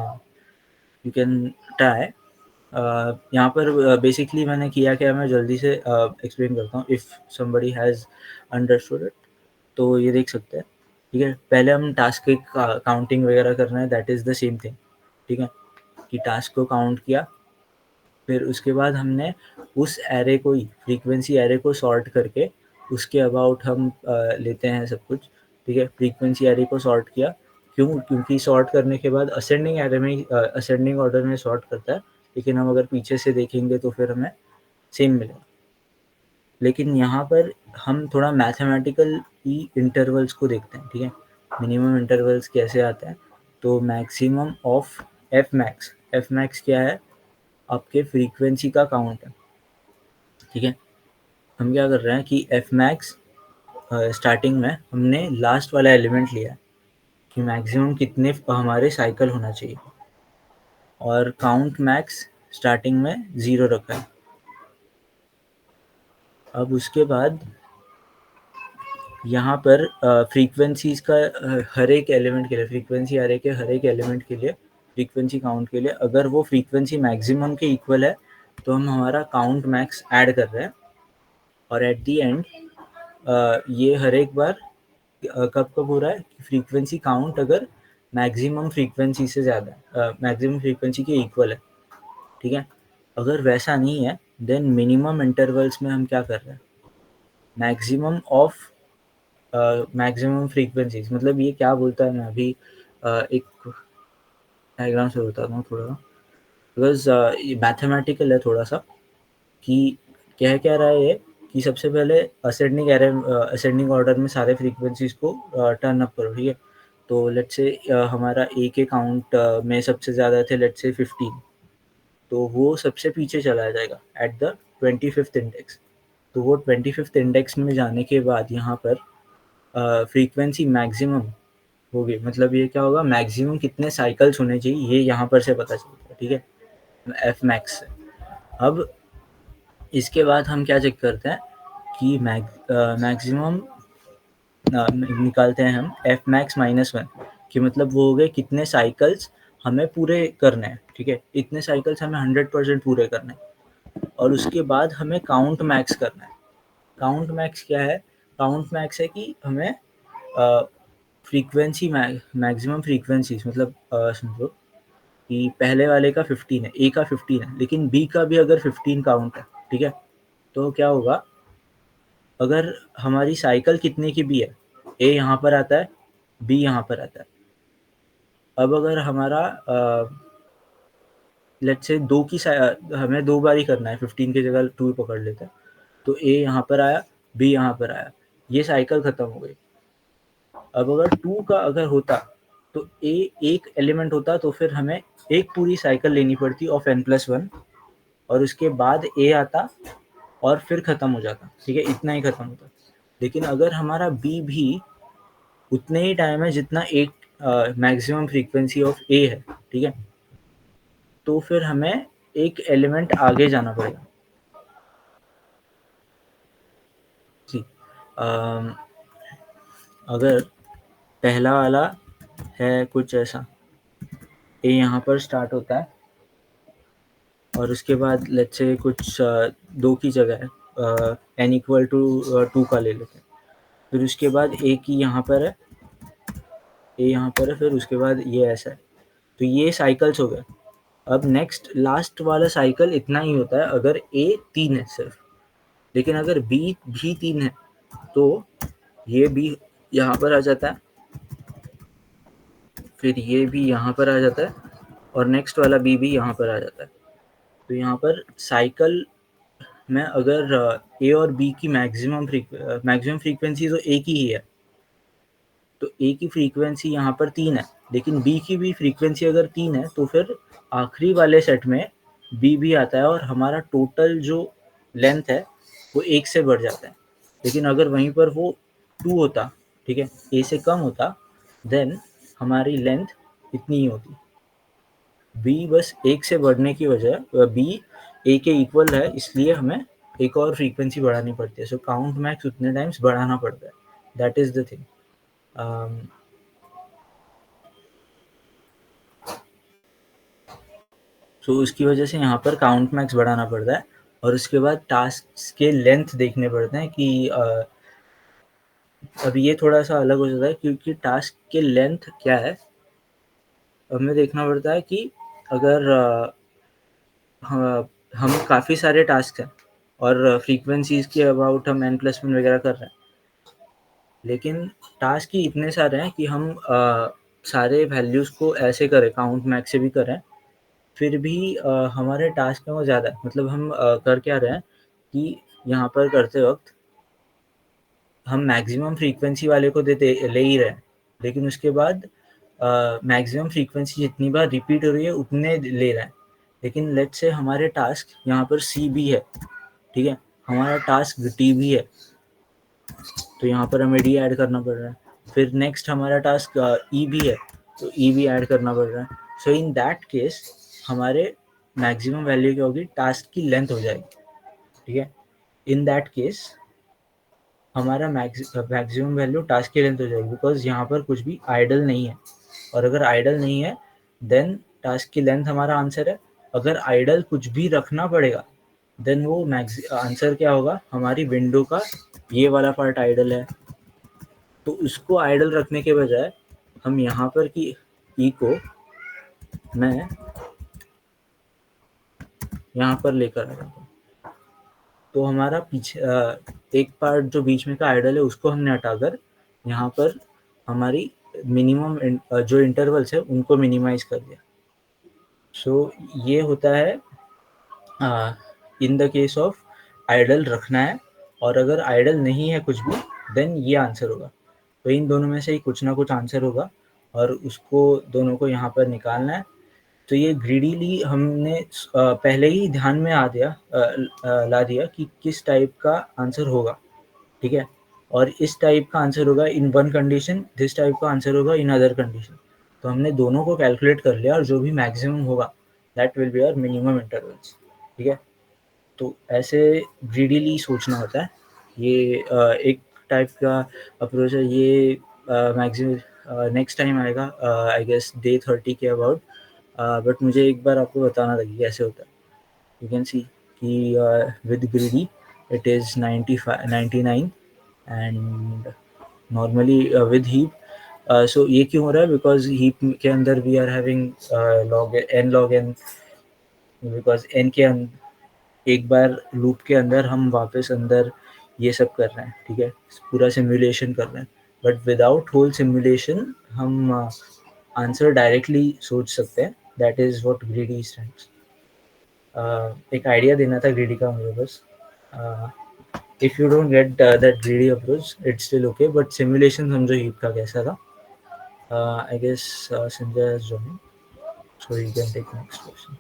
यू कैन ट्राई। यहाँ पर बेसिकली मैंने किया क्या, मैं जल्दी से एक्सप्लेन करता हूँ if somebody has understood it, तो ये देख सकते हैं, ठीक है। पहले हम टास्क की काउंटिंग वगैरह कर रहे हैं, that is the same thing, ठीक है, कि टास्क को काउंट किया, फिर उसके बाद हमने उस एरे को ही फ्रीक्वेंसी एरे को सॉर्ट करके उसके अबाउट हम लेते हैं सब कुछ, ठीक है। फ्रीक्वेंसी एरे को सॉर्ट किया, क्योंकि सॉर्ट करने के बाद असेंडिंग एरे में असेंडिंग ऑर्डर में सॉर्ट करता है, लेकिन हम अगर पीछे से देखेंगे तो फिर हमें सेम मिलेगा। लेकिन यहाँ पर हम थोड़ा मैथमेटिकल ही इंटरवल्स को देखते हैं, ठीक है। मिनिमम इंटरवल्स कैसे आते हैं, तो मैक्सिमम ऑफ एफ मैक्स क्या है, आपके फ्रीक्वेंसी का काउंट है, ठीक है। हम क्या कर रहे हैं कि एफ मैक्स स्टार्टिंग में हमने लास्ट वाला एलिमेंट लिया है कि मैक्सिमम कितने हमारे साइकिल होना चाहिए, और काउंट मैक्स स्टार्टिंग में 0 रखा है। अब उसके बाद यहाँ पर फ्रीक्वेंसीज का हर एक एलिमेंट के लिए, फ्रीक्वेंसी अरे के हर एक एलिमेंट के लिए फ्रीक्वेंसी काउंट के लिए अगर वो फ्रीक्वेंसी मैक्सिमम के इक्वल है तो हम हमारा काउंट मैक्स ऐड कर रहे हैं, और एट द एंड ये हर एक बार कब कब हो रहा है कि फ्रीक्वेंसी काउंट अगर मैक्सिमम फ्रीक्वेंसी से ज़्यादा है, मैक्सिमम फ्रीक्वेंसी के इक्वल है, ठीक है। अगर वैसा नहीं है देन मिनिमम इंटरवल्स में हम क्या कर रहे हैं, मैक्सिमम ऑफ मैक्सिमम फ्रीक्वेंसीज, मतलब ये क्या बोलता है, मैं अभी एक डायग्राम से बताता हूँ थोड़ा, बिकॉज ये मैथमेटिकल है थोड़ा सा, कि कह क्या रहा है ये कि सबसे पहले असेंडिंग ऑर्डर में सारे फ्रीक्वेंसीज को टर्न अप करो, ठीक है। तो लेट्स से हमारा ए के काउंट में सबसे ज़्यादा थे लेट्स से 15, तो वो सबसे पीछे चला जाएगा एट द 25th इंडेक्स। तो वो 25th इंडेक्स में जाने के बाद यहाँ पर फ्रीक्वेंसी मैक्सिमम होगी, मतलब ये क्या होगा, मैक्सिमम कितने साइकिल्स होने चाहिए ये यहाँ पर से पता चलता है, ठीक है, एफ मैक्स से। अब इसके बाद हम क्या चेक करते हैं कि मैक्सिमम निकालते हैं हम एफ मैक्स -1, कि मतलब वो हो गए कितने साइकिल्स हमें पूरे करने हैं, ठीक है, इतने साइकिल्स हमें 100% पूरे करने हैं। और उसके बाद हमें काउंट मैक्स करना है। काउंट मैक्स क्या है, काउंट मैक्स है कि हमें फ्रीक्वेंसी मैक्सिमम फ्रीक्वेंसीज, मतलब समझो कि पहले वाले का 15 है, ए का 15 है, लेकिन बी का भी अगर 15 काउंट है, ठीक है, तो क्या होगा, अगर हमारी साइकिल कितने की भी है, ए यहाँ पर आता है, बी यहाँ पर आता है। अब अगर हमारा लेट्स से हमें 2 बार ही करना है, 15 की जगह 2 पकड़ लेते हैं, तो ए यहाँ पर आया, बी यहाँ पर आया, ये साइकिल खत्म हो गई। अब अगर 2 का अगर होता तो ए एक एलिमेंट होता तो फिर हमें एक पूरी साइकिल लेनी पड़ती ऑफ n+1 और उसके बाद ए आता और फिर खत्म हो जाता, ठीक है, इतना ही खत्म होता। लेकिन अगर हमारा बी भी उतने ही टाइम है जितना एक मैक्सिमम फ्रीक्वेंसी ऑफ ए है, ठीक है, तो फिर हमें एक एलिमेंट आगे जाना पड़ेगा। जी, अगर पहला वाला है कुछ ऐसा, ए यहाँ पर स्टार्ट होता है और उसके बाद लेट्स से कुछ 2 की जगह है n=2 का ले लेते हैं, फिर उसके बाद ए की यहाँ पर है, ए यहाँ पर है, फिर उसके बाद ये ऐसा है, तो ये साइकिल्स हो गए। अब नेक्स्ट लास्ट वाला साइकिल इतना ही होता है अगर ए 3 है सिर्फ, लेकिन अगर बी भी 3 है तो ये भी यहाँ पर आ जाता है, फिर ये भी यहाँ पर आ जाता है और नेक्स्ट वाला बी भी यहाँ पर आ जाता है। तो यहाँ पर साइकिल में अगर ए और बी की मैक्सिमम फ्रीक्वेंसी तो एक ही है, तो ए की फ्रीक्वेंसी यहाँ पर 3 है, लेकिन बी की भी फ्रीक्वेंसी अगर 3 है तो फिर आखिरी वाले सेट में बी भी आता है और हमारा टोटल जो लेंथ है वो 1 से बढ़ जाता है। लेकिन अगर वहीं पर वो 2 होता, ठीक है, ए से कम होता, देन हमारी लेंथ इतनी ही होती। बी बस 1 से बढ़ने की वजह, बी ए के इक्वल है इसलिए हमें एक और फ्रीक्वेंसी बढ़ानी पड़ती है, सो काउंट मैक्स उतने टाइम्स बढ़ाना पड़ता है, दैट इज द थिंग। सो उसकी वजह से यहाँ पर काउंट मैक्स बढ़ाना पड़ता है और उसके बाद टास्क के लेंथ देखने पड़ते हैं कि अब ये थोड़ा सा अलग हो जाता है क्योंकि टास्क के लेंथ क्या है, हमें देखना पड़ता है कि अगर हम काफ़ी सारे टास्क हैं और फ्रीक्वेंसीज के अबाउट हम n+1 वगैरह कर रहे हैं, लेकिन टास्क ही इतने सारे हैं कि हम सारे वैल्यूज़ को ऐसे करें, काउंट मैक्स से भी करें, फिर भी हमारे टास्क में वो ज़्यादा है। मतलब हम कर क्या रहे हैं कि यहाँ पर करते वक्त हम मैक्सिमम फ्रीक्वेंसी वाले को देते ले ही रहे हैं, लेकिन उसके बाद मैक्सिमम फ्रीक्वेंसी जितनी बार रिपीट हो रही है उतने ले रहे हैं। लेकिन लेट्स से हमारे टास्क यहाँ पर सी भी है, ठीक है, हमारा टास्क टी भी है, तो यहाँ पर हमें डी ऐड करना पड़ रहा है। फिर नेक्स्ट हमारा टास्क ई भी है, तो ई भी ऐड करना पड़ रहा है। सो इन दैट केस हमारे मैक्सिमम वैल्यू क्या होगी, टास्क की लेंथ हो जाएगी, ठीक है। इन दैट केस हमारा मैक्सिमम वैल्यू टास्क की लेंथ हो जाएगी, बिकॉज यहाँ पर कुछ भी आइडल नहीं है, और अगर आइडल नहीं है देन टास्क की लेंथ हमारा आंसर है। अगर आइडल कुछ भी रखना पड़ेगा देन वो आंसर क्या होगा, हमारी विंडो का ये वाला पार्ट आइडल है, तो उसको आइडल रखने के बजाय हम यहाँ पर की ई को मैं यहाँ पर लेकर आ जाता हूँ, तो हमारा पीछे एक पार्ट जो बीच में का आइडल है उसको हमने हटाकर यहाँ पर हमारी मिनिमम जो इंटरवल्स है उनको मिनिमाइज कर दिया। सो ये होता है in the case of idle रखना है, और अगर आइडल नहीं है कुछ भी देन ये आंसर होगा। तो इन दोनों में से ही कुछ ना कुछ आंसर होगा और उसको दोनों को यहाँ पर निकालना है। तो ये ग्रीडीली हमने पहले ही ध्यान में ला दिया कि किस टाइप का आंसर होगा, ठीक है, और इस टाइप का आंसर होगा in one condition, this type का आंसर होगा इन अदर कंडीशन। तो हमने दोनों को कैलकुलेट कर लिया और जो भी मैक्सिमम होगा that will be our minimum intervals, ठीक है। तो ऐसे ग्रीडीली सोचना होता है, ये एक टाइप का अप्रोच है। ये मैक्सिमम नेक्स्ट टाइम आएगा आई गेस डे 30 के अबाउट, बट मुझे एक बार आपको बताना था कि कैसे होता है। यू कैन सी कि with greedy it is 99 and normally with heap. So ये क्यों हो रहा है, बिकॉज हीप के अंदर we are having log n, because n के एक बार लूप के अंदर हम वापस अंदर ये सब कर रहे हैं, ठीक है, पूरा सिमुलेशन कर रहे हैं, बट विदाउट होल सिमुलेशन हम आंसर डायरेक्टली सोच सकते हैं। That is what greedy stands. एक आइडिया देना था ग्रीडी का मुझे बस। if you don't get that greedy approach, it's still okay. But simulation समझो heap का कैसा था? I guess Sanjay has joined, so you can take next question.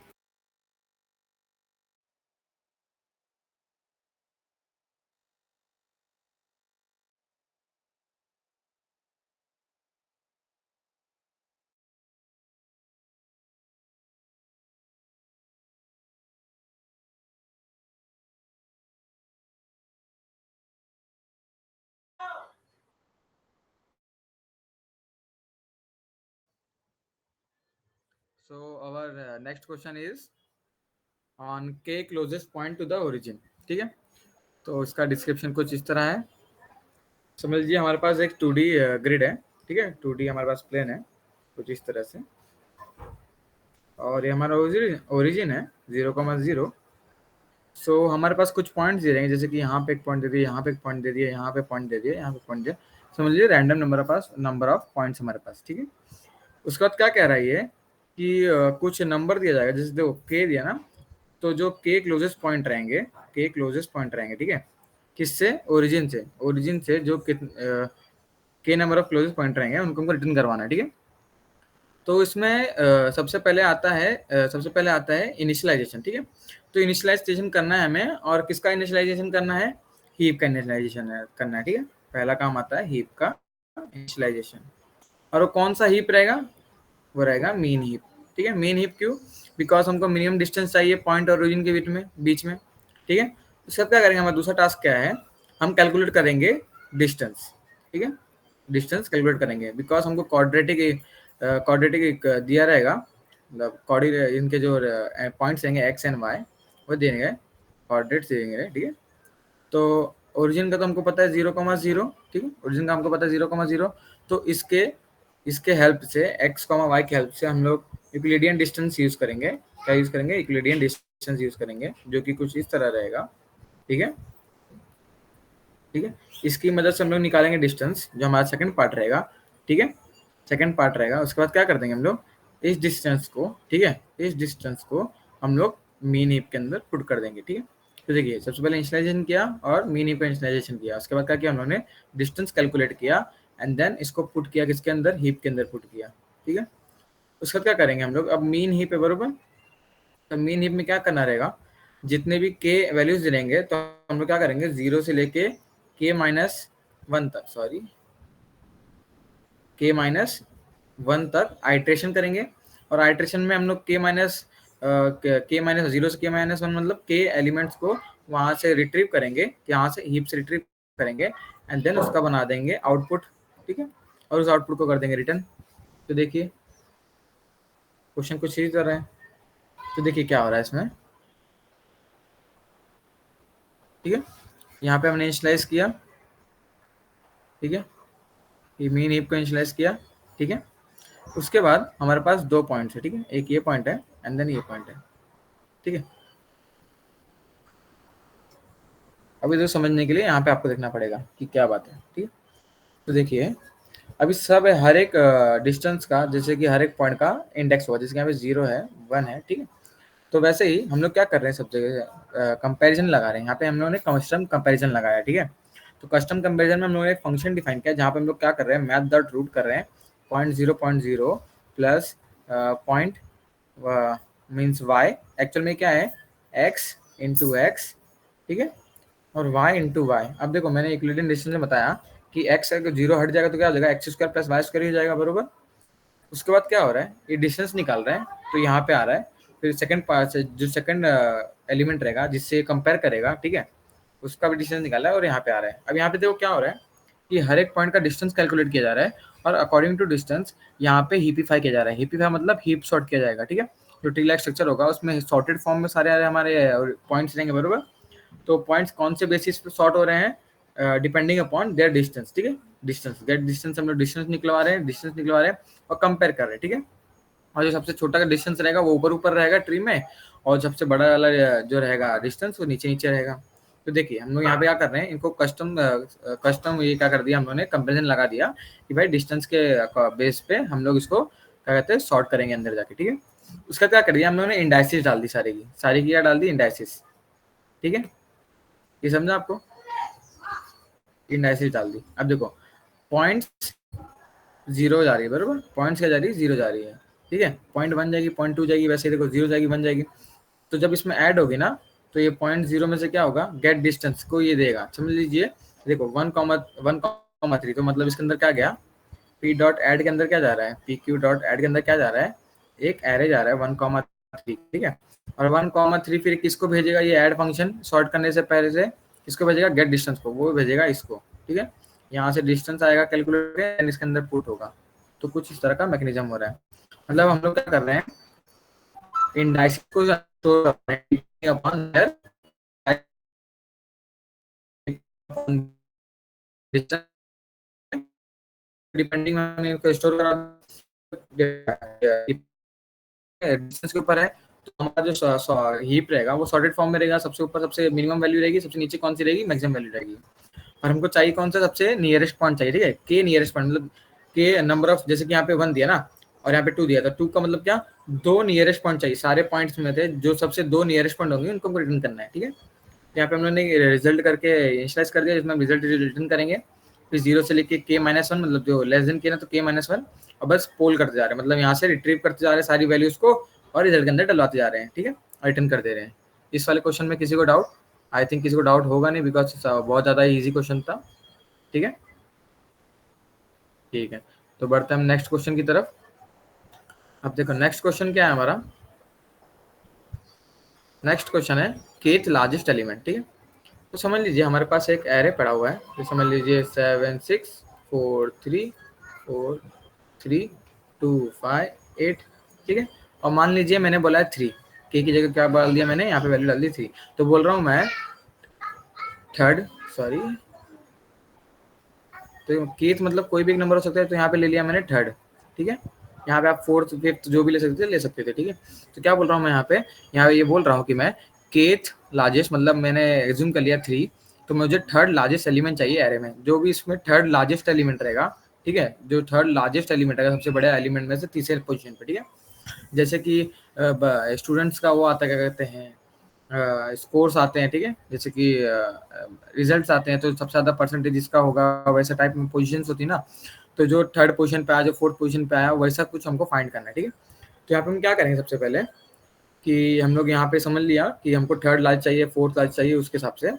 So our next question is on k closest point to the origin. ठीक है, तो इसका description कुछ इस तरह है. समझ लीजिए हमारे पास एक 2D ग्रिड है. ठीक है, 2D हमारे पास प्लेन है कुछ इस तरह से, और ये हमारा ओरिजिन है 0,0. सो हमारे पास कुछ पॉइंट्स दे रहेंगे, जैसे कि यहाँ पे एक पॉइंट दे दिए, यहाँ पे एक पॉइंट दे दिए, यहाँ पे पॉइंट दे दिए, यहाँ पे पॉइंट दिया. समझ लीजिए रैंडम नंबर ऑफ पॉइंट्स हमारे पास. ठीक है, उसके बाद क्या कह रहा है ये कि कुछ नंबर दिया जाएगा. जैसे देखो के दिया ना, तो जो के क्लोजेस्ट पॉइंट रहेंगे, के क्लोजेस्ट पॉइंट रहेंगे, ठीक है, किससे? ओरिजिन से जो के नंबर ऑफ क्लोजेस्ट पॉइंट रहेंगे उनको हमको रिटर्न करवाना है. ठीक है, तो इसमें सबसे पहले आता है इनिशियलाइजेशन. ठीक है, तो इनिशियलाइजेशन करना है हमें, और किसका इनिशियलाइजेशन करना है? हीप का इनिशियलाइजेशन करना है. ठीक है, पहला काम आता है हीप का इनिशियलाइजेशन. और वो कौन सा हीप रहेगा? वो रहेगा मीन हीप. ठीक है, मीन हीप क्यों? बिकॉज हमको मिनिमम डिस्टेंस चाहिए पॉइंट और ओरिजिन के बीच में. ठीक है, उसका क्या करेंगे? हमारा दूसरा टास्क क्या है? हम कैलकुलेट करेंगे डिस्टेंस. ठीक है, डिस्टेंस कैलकुलेट करेंगे, बिकॉज हमको क्वाड्रेटिक दिया रहेगा, मतलब इनके जो पॉइंट्स रहेंगे एक्स एंड वाई, वो देंगे कोऑर्डिनेट्स देंगे. ठीक है, तो ओरिजिन का तो हमको पता है 0,0. ठीक है, ओरिजिन का हमको पता है 0,0. तो इसके हेल्प से एक्स कॉमा वाई के हेल्प से हम लोग यूक्लिडियन डिस्टेंस यूज करेंगे. क्या यूज करेंगे? यूक्लिडियन डिस्टेंस यूज करेंगे, जो कि कुछ इस तरह रहेगा. ठीक है, ठीक है, इसकी मदद से हम लोग निकालेंगे डिस्टेंस, जो हमारा सेकंड पार्ट रहेगा. ठीक है, सेकंड पार्ट रहेगा. उसके बाद क्या कर देंगे हम लोग? इस डिस्टेंस को, ठीक है, इस डिस्टेंस को हम लोग मीन हीप के अंदर पुट कर देंगे. ठीक है, तो देखिए सबसे पहले इनिशियलाइजेशन किया और मीन हीप का इनिशियलाइजेशन किया. उसके बाद क्या किया हम लोगों ने? डिस्टेंस कैलकुलेट किया एंड देन इसको पुट किया किसके अंदर? हीप के अंदर पुट किया. ठीक है, उसके बाद क्या करेंगे हम लोग? अब मीन हीप है बरोबर, तो मीन हीप में क्या करना रहेगा? जितने भी के वैल्यूज रहेंगे तो हम लोग क्या करेंगे? 0 से लेके k-1 तक, सॉरी, k-1 तक आइट्रेशन करेंगे. और आइट्रेशन में हम लोग k-0 से k-1 मतलब के एलिमेंट्स को वहां से रिट्रीव करेंगे, यहाँ से हीप से रिट्रीव करेंगे एंड देन उसका बना देंगे आउटपुट. ठीक है, और उस आउटपुट को कर देंगे रिटर्न. तो देखिए क्वेश्चन कुछ इसी तरह है. तो देखिए क्या हो रहा है इसमें. ठीक है, यहाँ पे हमने इनिशियलाइज किया. ठीक है, ये मीन हीप को इनिशियलाइज किया. ठीक है, उसके बाद हमारे पास दो पॉइंट्स है. ठीक है, एक ये पॉइंट है एंड देन ये पॉइंट है. ठीक है, अभी तो समझने के लिए यहाँ पे आपको देखना पड़ेगा कि क्या बात है. ठीक है, तो देखिए अभी सब है, हर एक डिस्टेंस का, जैसे कि हर एक पॉइंट का इंडेक्स होगा, जैसे कि यहाँ पे 0 है, 1 है. ठीक है, तो वैसे ही हम लोग क्या कर रहे हैं? सब जगह कंपैरिजन लगा रहे हैं. यहाँ पे हम लोगों ने कस्टम कंपैरिजन लगाया. ठीक है, तो कस्टम कंपैरिजन में हम लोगों ने एक फंक्शन डिफाइन किया, जहाँ पे हम लोग क्या कर रहे हैं? मैथ डॉट रूट कर रहे हैं 0.0 plus point means Y. Actual में क्या है? X into X. ठीक है, और y इंटू वाई. अब देखो मैंने यूक्लिडियन डिस्टेंस में बताया कि x अगर 0 हट जाएगा तो क्या हो जाएगा? X square plus Y square हो जाएगा बरोबर. उसके बाद क्या हो रहा है? ये डिस्टेंस निकाल रहा है, तो यहाँ पे आ रहा है. फिर सेकंड पार्ट से जो सेकंड एलिमेंट रहेगा जिससे कंपेयर करेगा, ठीक है, उसका भी डिस्टेंस निकाला है और यहाँ पे आ रहा है. अब यहाँ पे देखो क्या हो रहा है कि हर एक पॉइंट का डिस्टेंस कैलकुलेट किया जा रहा है और अकॉर्डिंग टू डिस्टेंस यहाँ पे हीपीफाई किया जा रहा है. हीपीफाई मतलब हीप सॉर्ट किया जाएगा. ठीक है, जो ट्री लाइक स्ट्रक्चर होगा उसमें सॉर्टेड फॉर्म में सारे हमारे पॉइंट्स रहेंगे बरोबर. तो पॉइंट्स कौन से बेसिस पे सॉर्ट हो रहे हैं? Depending upon their distance. ठीक है, डिस्टेंस हम लोग डिस्टेंस निकलवा रहे हैं और कंपेयर कर रहे हैं. ठीक है, और जो सबसे छोटा का डिस्टेंस रहेगा वो ऊपर रहेगा ट्री में, और सबसे बड़ा वाला जो रहेगा डिस्टेंस वो नीचे रहेगा. तो देखिए हम लोग यहाँ पे क्या कर रहे हैं? इनको कस्टम ये क्या कर दिया हम लोगों ने? कंपेरिजन लगा दिया कि भाई डिस्टेंस के बेस पे हम लोग इसको क्या कहते हैं? सॉर्ट करेंगे अंदर जाके. ठीक है, उसका क्या कर दिया हम लोगों ने? इंडाइसिस डाल दी सारी की क्या डाल दी? इंडाइसिस. ठीक है, ये समझा आपको? इंडाइसिस डाल दी। अब देखो पॉइंट्स 0 जा रही है, बराबर, पॉइंट्स क्या जा रही है, 0 जा रही है, ठीक है, पॉइंट 1 जाएगी, पॉइंट 2 जाएगी, वैसे ही देखो 0 जाएगी, 1 जाएगी। तो जब इसमें ऐड होगी ना, तो ये पॉइंट 0 में से क्या होगा, गेट डिस्टेंस को ये देगा। समझ लीजिए, देखो 1,3, तो मतलब इसके अंदर क्या गया, पी डॉट एड के अंदर क्या जा रहा है, पी क्यू डॉट एड के अंदर क्या जा रहा है, एक एरे जा रहा है 1,3, ठीक है। और 1,3 फिर किसको भेजेगा, ये ऐड फंक्शन सॉर्ट करने से पहले से किसको भेजेगा, गेट डिस्टेंस को, वो भेजेगा इसको, ठीक है। यहाँ से डिस्टेंस आएगा कैलकुलेट, इसके अंदर पुट होगा। तो कुछ इस तरह का मैकेनिज्म हो रहा है। मतलब हम लोग क्या कर रहे हैं, इंडाइसिस को स्टोर कर रहे हैं अपॉन डिपेंडिंग मैंने इसको स्टोर करा डिस्टेंस के ऊपर है। तो हमारा जो हीप रहेगा वो सॉर्टेड फॉर्म में रहेगा, सबसे ऊपर सबसे मिनिमम वैल्यू रहेगी, सबसे नीचे कौन सी रहेगी, मैक्सिमम वैल्यू रहेगी। और हमको चाहिए कौन सा, सबसे नियरेस्ट पॉइंट चाहिए, ठीक है, के नियरेस्ट पॉइंट, मतलब के नंबर ऑफ, जैसे कि यहाँ पे 1 दिया ना और यहाँ पे 2 दिया, तो 2 का मतलब क्या, 2 नियरेस्ट पॉइंट चाहिए, सारे पॉइंट्स में थे जो सबसे 2 नियरेस्ट पॉइंट होंगे उनको हमको रिटर्न करना है, ठीक है। यहाँ पे हम लोगों ने रिजल्ट करके इनिशियलाइज कर दिया, जिसमें हम रिजल्ट रिटर्न करेंगे, फिर 0 से लेके k-1, मतलब जो लेस देन के ना, तो k-1, और बस पोल करते जा रहे हैं, मतलब यहाँ से रिट्रीव करते जा रहे हैं सारी वैल्यूज को और रिजल्ट के अंदर डलवाते जा रहे हैं, ठीक है, रिटर्न कर दे रहे हैं। इस वाले क्वेश्चन में किसी को डाउट, आई थिंक किसी को डाउट होगा नहीं, बिकॉज बहुत ज़्यादा ईजी क्वेश्चन था, ठीक है। ठीक है, तो बढ़ते हैं हम नेक्स्ट क्वेश्चन की तरफ। अब देखो नेक्स्ट क्वेश्चन क्या है हमारा, नेक्स्ट क्वेश्चन है केथ लार्जेस्ट एलिमेंट, ठीक है। तो समझ लीजिए हमारे पास एक एरे पड़ा हुआ है, तो समझ लीजिए 7 6 4 3 4 3 2 5 8, ठीक है। और मान लीजिए मैंने बोला है 3, के की जगह क्या डाल दिया मैंने, यहाँ पे वैल्यू डाल दी 3। तो बोल रहा हूँ मैं थर्ड, सॉरी, तो केथ मतलब कोई भी एक नंबर हो सकता है, तो यहाँ पे ले लिया मैंने थर्ड, ठीक है। यहाँ पे आप फोर्थ फिफ्थ जो भी ले सकते थे, ठीक है। तो क्या बोल रहा हूँ मैं यहाँ पे ये बोल रहा हूँ कि मैं केथ लार्जेस्ट, मतलब मैंने एज्यूम कर लिया 3, तो मुझे थर्ड लार्जेस्ट एलिमेंट चाहिए एरे में, जो भी इसमें थर्ड लार्जेस्ट एलिमेंट रहेगा, ठीक है, जो थर्ड लार्जेस्ट एलिमेंट रहेगा सबसे बड़े एलिमेंट में से तीसरे पोजीशन पे, ठीक है। जैसे कि स्टूडेंट्स का वो आता है, क्या कहते हैं, स्कोर्स आते हैं, ठीक है, जैसे कि रिजल्ट्स आते हैं, तो सबसे ज़्यादा परसेंटेज जिसका होगा वैसा टाइप में पोजीशंस होती है ना, तो जो थर्ड पोजीशन पे आया, जो फोर्थ पोजीशन पे आया, वैसा कुछ हमको फाइंड करना है, ठीक है। तो यहाँ पे हम क्या करेंगे, सबसे पहले कि हम लोग यहाँ पे समझ लिया कि हमको थर्ड लार्ज चाहिए, फोर्थ लार्ज चाहिए, उसके हिसाब से।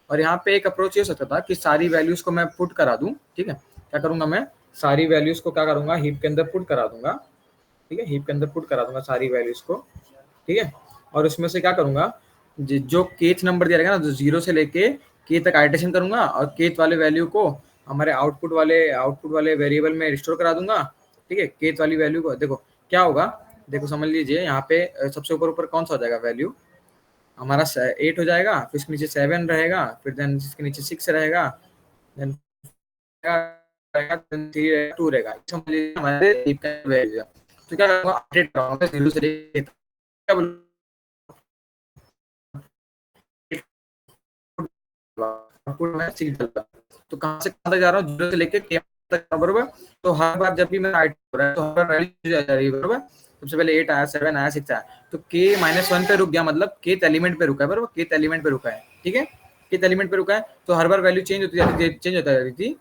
और यहाँ पे एक अप्रोच ये हो सकता था कि सारी वैल्यूज को मैं पुट करा दूँ, ठीक है। क्या करूँगा मैं, सारी वैल्यूज को क्या करूँगा, हीप के अंदर पुट करा दूंगा, ठीक है, हीप के अंदर पुट करा दूंगा सारी वैल्यूज को, ठीक है। और उसमें से क्या करूंगा, जो केथ नंबर दिया रहेगा ना, जो 0 से लेके के तक आइटरेशन करूंगा, और केथ वाले वैल्यू को हमारे आउटपुट वाले वेरिएबल में रिस्टोर करा दूंगा, ठीक है। केथ वाली वैल्यू को देखो क्या होगा, देखो समझ लीजिए यहाँ पे सबसे ऊपर कौन सा हो जाएगा वैल्यू, हमारा 8 हो जाएगा, फिर इसके नीचे 7 रहेगा, फिर देन इसके नीचे 6 रहेगा, देन 3 रहेगा, 2 रहेगा, समझ लीजिए हमारे वैल्यू है। तो क्या करूंगा, अपडेट कराऊंगा 0 से लेके, क्या बोलूं, आउटपुट में 6 डालता, तो कहाँ से कहाँ तक जा रहा हूँ, 0 से लेके के तक, बरोबर। तो हर बार जब भी मेरा राइट हो रहा है, तो हर बार वैल्यू जा रही है, बरोबर। सबसे पहले 8 आया, 7 आया, 6 आया, तो k-1 पे रुक गया, मतलब केथ एलिमेंट पे रुका है, बरोबर, केथ एलिमेंट पे रुका है, ठीक है, केथ एलिमेंट पे रुका है, तो हर बार वैल्यू चेंज होती जाती थी,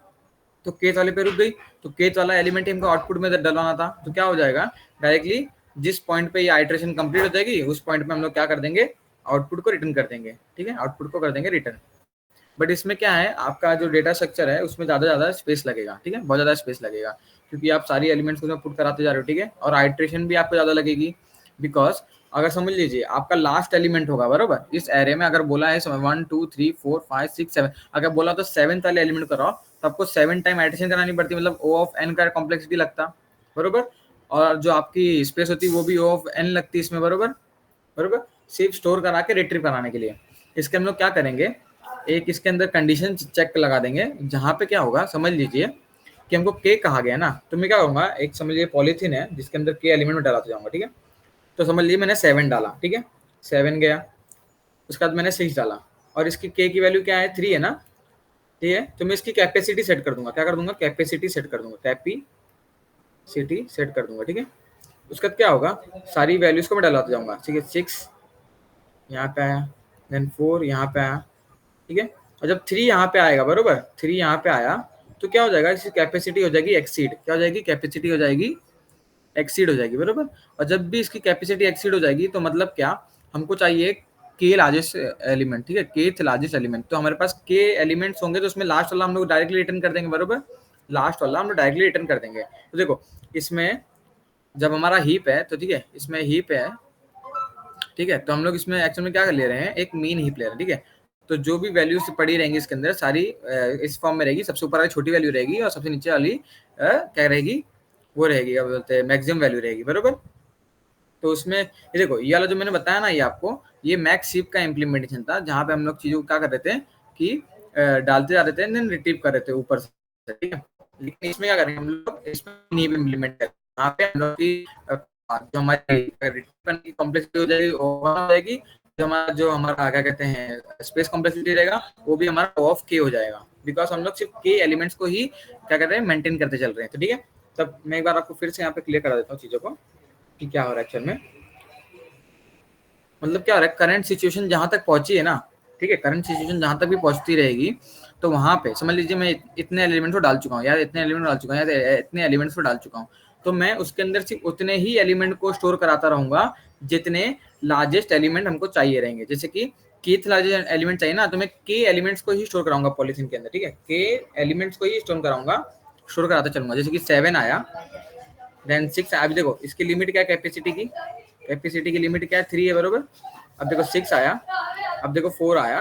तो केथ वाले पे रुक गई, तो केथ वाला एलिमेंट हमको आउटपुट में डलवाना था, तो क्या हो जाएगा, डायरेक्टली जिस पॉइंट पे ये आइटरेशन कंप्लीट हो जाएगी, उस पॉइंट पे हम लोग क्या कर देंगे, आउटपुट को रिटर्न कर देंगे, ठीक है, आउटपुट को कर देंगे रिटर्न। बट इसमें क्या है, आपका जो डेटा स्ट्रक्चर है उसमें ज़्यादा स्पेस लगेगा, ठीक है, बहुत ज़्यादा स्पेस लगेगा, क्योंकि आप सारी एलिमेंट्स को पुट कराते जा रहे हो, ठीक है, और आइट्रेशन भी आपको ज़्यादा लगेगी, बिकॉज अगर समझ लीजिए आपका लास्ट एलिमेंट होगा, बरोबर, इस एरे में अगर बोला है 1 2 3 4 5 6 7, अगर बोला तो 7th वाले एलिमेंट कराओ, तो आपको 7 टाइम एडिशन करानी पड़ती, मतलब O ऑफ n का कॉम्प्लेक्सिटी लगता, बरोबर। और जो आपकी स्पेस होती है वो भी O ऑफ n लगती है इसमें, बरोबर, बरोबर, सिर्फ स्टोर करा के रिट्रीव कराने के लिए। इसके हम लोग क्या करेंगे, एक इसके अंदर कंडीशन चेक लगा देंगे, जहाँ पे क्या होगा, समझ लीजिए कि हमको के कहा गया ना, तो मैं क्या करूँगा, एक समझ लीजिए पॉलीथीन है जिसके अंदर के एलिमेंट में डालते जाऊँगा, ठीक है। तो समझ लीजिए मैंने 7 डाला, ठीक है, 7 गया, उसके बाद मैंने 6 डाला, और इसकी के की वैल्यू क्या है, 3 है ना, ठीक है। तो मैं इसकी कैपेसिटी सेट कर दूंगा, क्या कर दूंगा, कैपेसिटी सेट कर दूंगा, कैपेसिटी सेट कर दूंगा, ठीक है। उसके बाद क्या होगा, सारी वैल्यूज को मैं डलाते जाऊंगा, ठीक है, 6 यहाँ पे आया, देन 4 यहाँ पे आया, ठीक है, और जब 3 यहाँ पे आएगा, बरोबर 3 यहाँ पे आया तो क्या हो जाएगा, इसकी कैपेसिटी हो जाएगी एक्सीड, क्या हो जाएगी, कैपेसिटी हो जाएगी एक्सीड हो जाएगी, बरोबर। और जब भी इसकी कैपेसिटी एक्सीड हो जाएगी तो मतलब क्या, हमको चाहिए के लार्जेस्ट एलिमेंट, ठीक है, के लार्जेस्ट एलिमेंट। तो हमारे पास के एलिमेंट्स होंगे तो उसमें लास्ट वाला हम लोग डायरेक्टली रिटर्न कर देंगे, बरोबर, लास्ट वाला हम लोग डायरेक्टली रिटर्न कर देंगे। तो देखो इसमें जब हमारा हीप है तो ठीक है, इसमें हीप है, ठीक है, तो हम लोग इसमें एक्चुअल में क्या कर ले रहे हैं, एक मीन हीप ले रहे हैं, ठीक है। तो जो भी वैल्यूज पड़ी रहेंगी इसके अंदर सारी इस फॉर्म में रहेगी, सबसे ऊपर वाली छोटी वैल्यू रहेगी और सबसे नीचे वाली क्या रहेगी, वो रहेगी, क्या बोलते हैं, मैक्सिमम वैल्यू रहेगी, बरोबर। तो उसमें ये देखो ये वाला जो मैंने बताया ना, ये आपको ये मैक्स हीप का इम्प्लीमेंटेशन था, जहाँ पे हम लोग चीजों को क्या कर रहे थे कि डालते जा रहे थे, देन रिट्रीव कर रहे थे ऊपर से, ठीक है। लेकिन इसमें क्या करेंगे हम लोग, इसमें नहीं इम्प्लीमेंट करेंगे, यहाँ पे हम लोग की जो हमारी कॉम्प्लेक्सिटी हो जाएगी वो हो जाएगी, जो हमारा क्या कहते हैं स्पेस कॉम्प्लेक्सिटी रहेगा वो भी हमारा ऑफ के हो जाएगा, बिकॉज हम लोग सिर्फ के एलिमेंट्स को ही क्या कर रहे हैं, मेंटेन करते चल रहे हैं। तो ठीक है, तब मैं एक बार आपको फिर से यहाँ पे क्लियर करा देता हूँ चीजों को कि क्या हो रहा है एक्चुअल में, मतलब क्या हो रहा है, करंट सिचुएशन जहां तक पहुंची है ना, ठीक है, करंट सिचुएशन जहां तक भी पहुंचती रहेगी तो वहां पे समझ लीजिए मैं इतने एलिमेंट को डाल चुका हूँ, यार इतने एलिमेंट डाल चुका हूँ, यार इतने एलिमेंट्स को डाल चुका हूँ, तो मैं उसके अंदर सिर्फ उतने ही एलिमेंट को स्टोर कराता रहूंगा जितने लार्जेस्ट एलिमेंट हमको चाहिए रहेंगे। जैसे कि केथ लार्जेस्ट एलिमेंट चाहिए ना, तो मैं के एलिमेंट्स को ही स्टोर कराऊंगा पॉलिथीन के अंदर, ठीक है, के एलिमेंट्स को ही स्टोर कराऊंगा, स्टोर कराता चलूंगा। जैसे कि 7 आया, देन 6, अभी देखो इसकी लिमिट क्या है, कैपेसिटी की, कैपेसिटी की लिमिट क्या है, 3 है, बरोबर। अब देखो 6 आया, अब देखो 4 आया,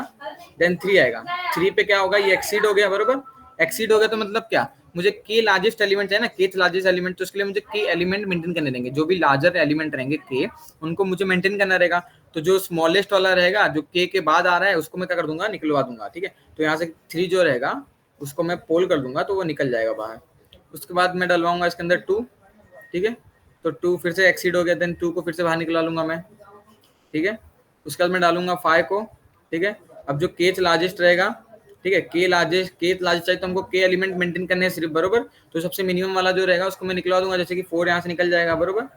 देन 3 आएगा, 3 पे क्या होगा, ये एक्सीड हो गया, बरोबर। एक्सीड हो गया तो मतलब क्या, मुझे के लार्जेस्ट एलिमेंट है ना, के लार्जेस्ट एलिमेंट, तो उसके लिए मुझे के एलिमेंट मेंटेन करने देंगे, जो भी लार्जर एलिमेंट रहेंगे के, उनको मुझे मेंटेन करना रहेगा। तो जो स्मॉलेस्ट वाला रहेगा जो के बाद आ रहा है उसको मैं क्या कर दूंगा, निकलवा दूंगा, ठीक है। तो यहाँ से 3 जो रहेगा उसको मैं पोल कर दूंगा तो वो निकल जाएगा बाहर। उसके बाद मैं डलवाऊंगा इसके अंदर 2, ठीक है, तो 2 फिर से एक्सीड हो गया, देन 2 को फिर से बाहर निकला लूंगा मैं, ठीक है। उसके बाद मैं डालूंगा 5 को, ठीक है। अब जो केथ लार्जेस्ट रहेगा, ठीक है, केथ लार्जेस्ट चाहिए तो हमको के एलिमेंट मेंटेन करने हैं सिर्फ, बरोबर। तो सबसे मिनिमम वाला जो रहेगा उसको मैं निकलवा दूंगा, जैसे कि 4 यहाँ से निकल जाएगा, बरोबर।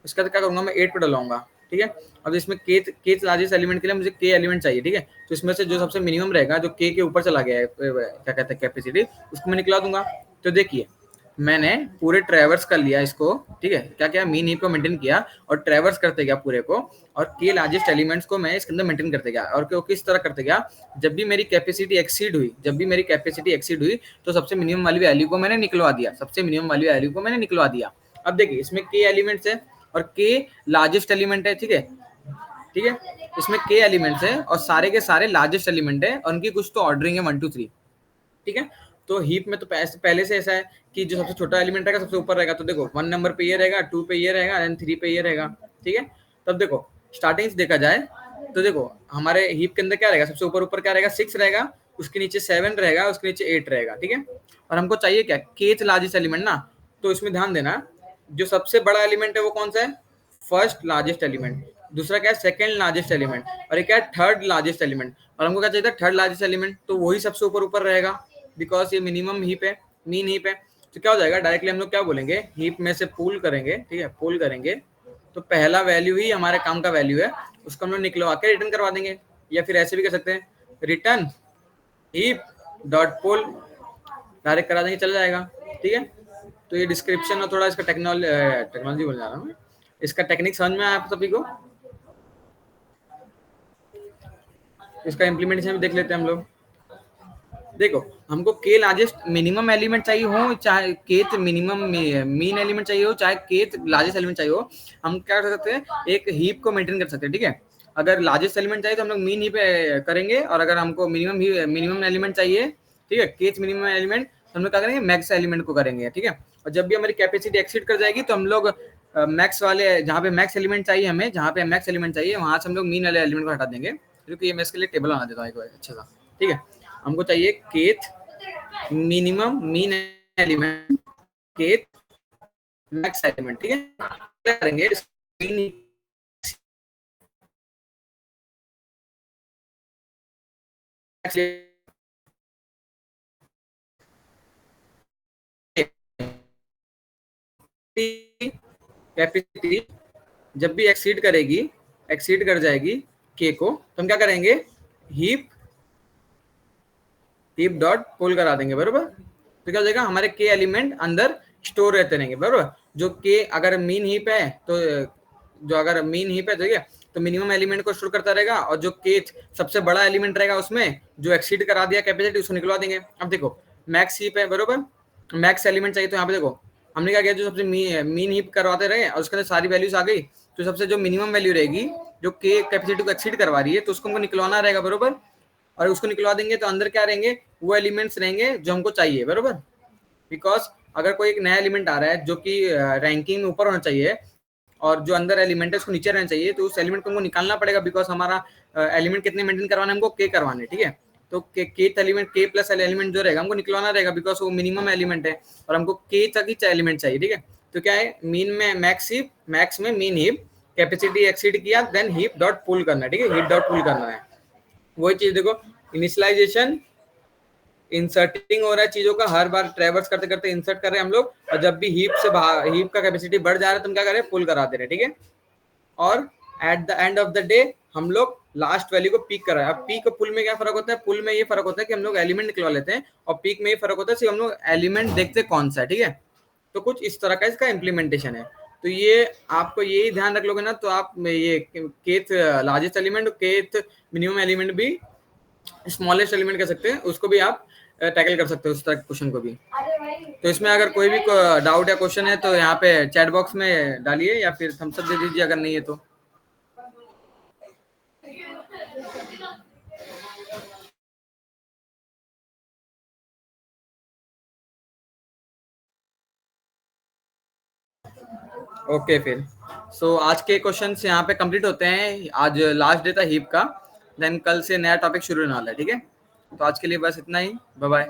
उसका क्या करूंगा मैं 8 पे डलवाऊंगा, ठीक है। अब इसमें केथ लार्जेस्ट एलिमेंट के लिए मुझे के एलिमेंट चाहिए, ठीक है, तो इसमें से जो सबसे मिनिमम रहेगा जो के ऊपर चला गया है क्या कहते हैं कैपेसिटी, उसको मैं निकला दूंगा। तो देखिए मैंने पूरे ट्रैवर्स कर लिया इसको, ठीक है, क्या क्या मीन हीप को मेंटेन किया और ट्रैवर्स करते गया पूरे को, और के लार्जेस्ट एलिमेंट्स को मैं इसके अंदर मेंटेन करते गया। और किस तरह करते गया, जब भी मेरी कैपेसिटी एक्सीड हुई, तो सबसे मिनिमम वाली वैल्यू को मैंने निकलवा दिया, सबसे मिनिमम वाली वैल्यू को मैंने निकलवा दिया। अब देखिए इसमें के एलिमेंट्स है और के लार्जेस्ट एलिमेंट है, ठीक है, ठीक है, इसमें के एलिमेंट्स है और सारे के सारे लार्जेस्ट एलिमेंट है और उनकी कुछ तो ऑर्डरिंग है 1 2 3, ठीक है। तो हीप में तो पहले से ऐसा है कि जो सबसे छोटा एलिमेंट रहेगा सबसे ऊपर रहेगा, तो देखो 1 नंबर पे ये रहेगा, 2 पे ये रहेगा, एंड 3 पे ये रहेगा, ठीक है। तब देखो स्टार्टिंग से देखा जाए तो देखो हमारे हीप के अंदर क्या रहेगा, सबसे ऊपर क्या रहेगा, 6 रहेगा, उसके नीचे 7 रहेगा, उसके नीचे 8 रहेगा, ठीक है। और हमको चाहिए क्या, केथ लार्जेस्ट एलिमेंट ना, तो इसमें ध्यान देना जो सबसे बड़ा एलिमेंट है वो कौन सा है, फर्स्ट लार्जेस्ट एलिमेंट, दूसरा क्या है सेकंड लार्जेस्ट एलिमेंट, और एक क्या है थर्ड लार्जेस्ट एलिमेंट। और हमको क्या चाहिए था, थर्ड लार्जेस्ट एलिमेंट, तो वही सबसे ऊपर रहेगा बिकॉज ये मिनिमम हीप है, मीन हीप है। तो क्या हो जाएगा, डायरेक्टली हम लोग क्या बोलेंगे, हीप में से पूल करेंगे, ठीक है, पूल करेंगे तो पहला वैल्यू ही हमारे काम का वैल्यू है, उसको हम लोग निकलवा के रिटर्न करवा देंगे, या फिर ऐसे भी कर सकते हैं, रिटर्न हीप डॉट पोल डायरेक्ट करा देंगे, चल जाएगा, ठीक है। तो ये डिस्क्रिप्शन और थोड़ा इसका टेक्नोलॉजी बोल जा रहा हूँ, इसका टेक्निक समझ में आया आप सभी को, इसका इम्प्लीमेंटेशन भी देख लेते हैं हम लोग। देखो हमको के लार्जेस्ट मिनिमम एलिमेंट चाहिए हो, चाहे केथ मिनिमम मीन एलिमेंट चाहिए हो, चाहे केथ लार्जेस्ट एलिमेंट चाहिए हो, हम क्या कर सकते हैं, एक हीप को मेंटेन कर सकते हैं, ठीक है। अगर लार्जेस्ट एलिमेंट चाहिए तो हम लोग मीन हीप करेंगे, और अगर हमको मिनिमम एलिमेंट चाहिए, ठीक है, केथ मिनिमम एलिमेंट, तो हम लोग क्या करेंगे, मैक्स एलिमेंट को करेंगे, ठीक है। और जब भी हमारी कैपेसिटी एक्सीड कर जाएगी तो हम लोग मैक्स वाले, जहाँ पे मैक्स एलिमेंट चाहिए हमें, जहाँ पे मैक्स एलिमेंट चाहिए वहां से हम लोग मीन वाले एलिमेंट को हटा देंगे, क्योंकि ये मैं इसके लिए टेबल बना देता हूँ एक अच्छा सा, ठीक है। हमको चाहिए kth minimum mean element, kth max element, ठीक है। क्या करेंगे, कैपेसिटी जब भी एक्सीड कर जाएगी के को, तो हम क्या करेंगे, हीप हीप डॉट पुल करा देंगे बरोबर। तो क्या हो जाएगा, हमारे के एलिमेंट अंदर स्टोर रहते रहेंगे बरोबर। जो के अगर मीन हीप है तो जो अगर मीन हीप है ठीक है तो मिनिमम एलिमेंट को स्टोर करता रहेगा, और जो के सबसे बड़ा एलिमेंट रहेगा उसमें जो एक्सीड करा दिया कैपेसिटी उसको निकलवा देंगे। अब देखो मैक्स हीप है बरोबर, मैक्स एलिमेंट चाहिए, तो यहाँ पे देखो हमने क्या किया, जो सबसे मीन हीप करवाते रहे और उसके अंदर सारी वैल्यूज आ गई, तो सबसे जो मिनिमम वैल्यू रहेगी जो के कैपेसिटी को एक्सीड करवा रही है तो उसको हमको निकलवाना रहेगा बरोबर। और उसको निकलवा देंगे तो अंदर क्या रहेंगे, वो एलिमेंट्स रहेंगे जो हमको चाहिए बरोबर। बिकॉज अगर कोई एक नया एलिमेंट आ रहा है जो कि रैंकिंग में ऊपर होना चाहिए और जो अंदर एलिमेंट है उसको नीचे रहना चाहिए, तो उस एलिमेंट को हमको निकालना पड़ेगा, बिकॉज हमारा एलिमेंट कितने मेंटेन करवाने हमको के करवाने, ठीक है। तो के एलिमेंट के प्लस एलिमेंट जो रहेगा हमको निकलवाना रहेगा, बिकॉज वो मिनिमम एलिमेंट है और हमको के तक ही एलिमेंट चाहिए, ठीक है। तो क्या है, मीन में मैक्स में मीन हीप कैपेसिटी एक्सीड किया, देन हीप डॉट पुल करना है, ठीक है, हीप डॉट पुल करना है। वही चीज देखो, इनिशियलाइजेशन इंसर्टिंग हो रहा है चीजों का, हर बार ट्रेवर्स करते करते इंसर्ट कर रहे हैं हम लोग, और जब भी हीप का कैपेसिटी बढ़ जा रहा है तो हम क्या कर रहे हैं, पुल करा दे रहे हैं, ठीक है। और at the end of the day हम लोग लास्ट वैल्यू को पीक कर रहे हैं। अब पीक और पुल में क्या फर्क होता है, पुल में ये फर्क होता है कि हम लोग एलिमेंट निकलवा लेते हैं, और पीक में ये फर्क होता है सिर्फ हम लोग एलिमेंट देखते हैं कौन सा है, ठीक है। तो कुछ इस तरह का इसका इम्प्लीमेंटेशन है। तो ये आपको यही ध्यान रख लोगे ना, तो आप ये kth largest element, kth minimum element भी स्मॉलेस्ट एलिमेंट कह सकते हैं, उसको भी आप टैकल कर सकते हो उस तरह के क्वेश्चन को भी। तो इसमें अगर कोई भी डाउट या क्वेश्चन है तो यहाँ पे चैट बॉक्स में डालिए या फिर थम्स अप दे दीजिए अगर नहीं है तो। ओके फिर सो आज के क्वेश्चंस यहाँ पे कंप्लीट होते हैं। आज लास्ट डे था हीप का, देन कल से नया टॉपिक शुरू होने वाला है, ठीक है। तो आज के लिए बस इतना ही, बाय बाय।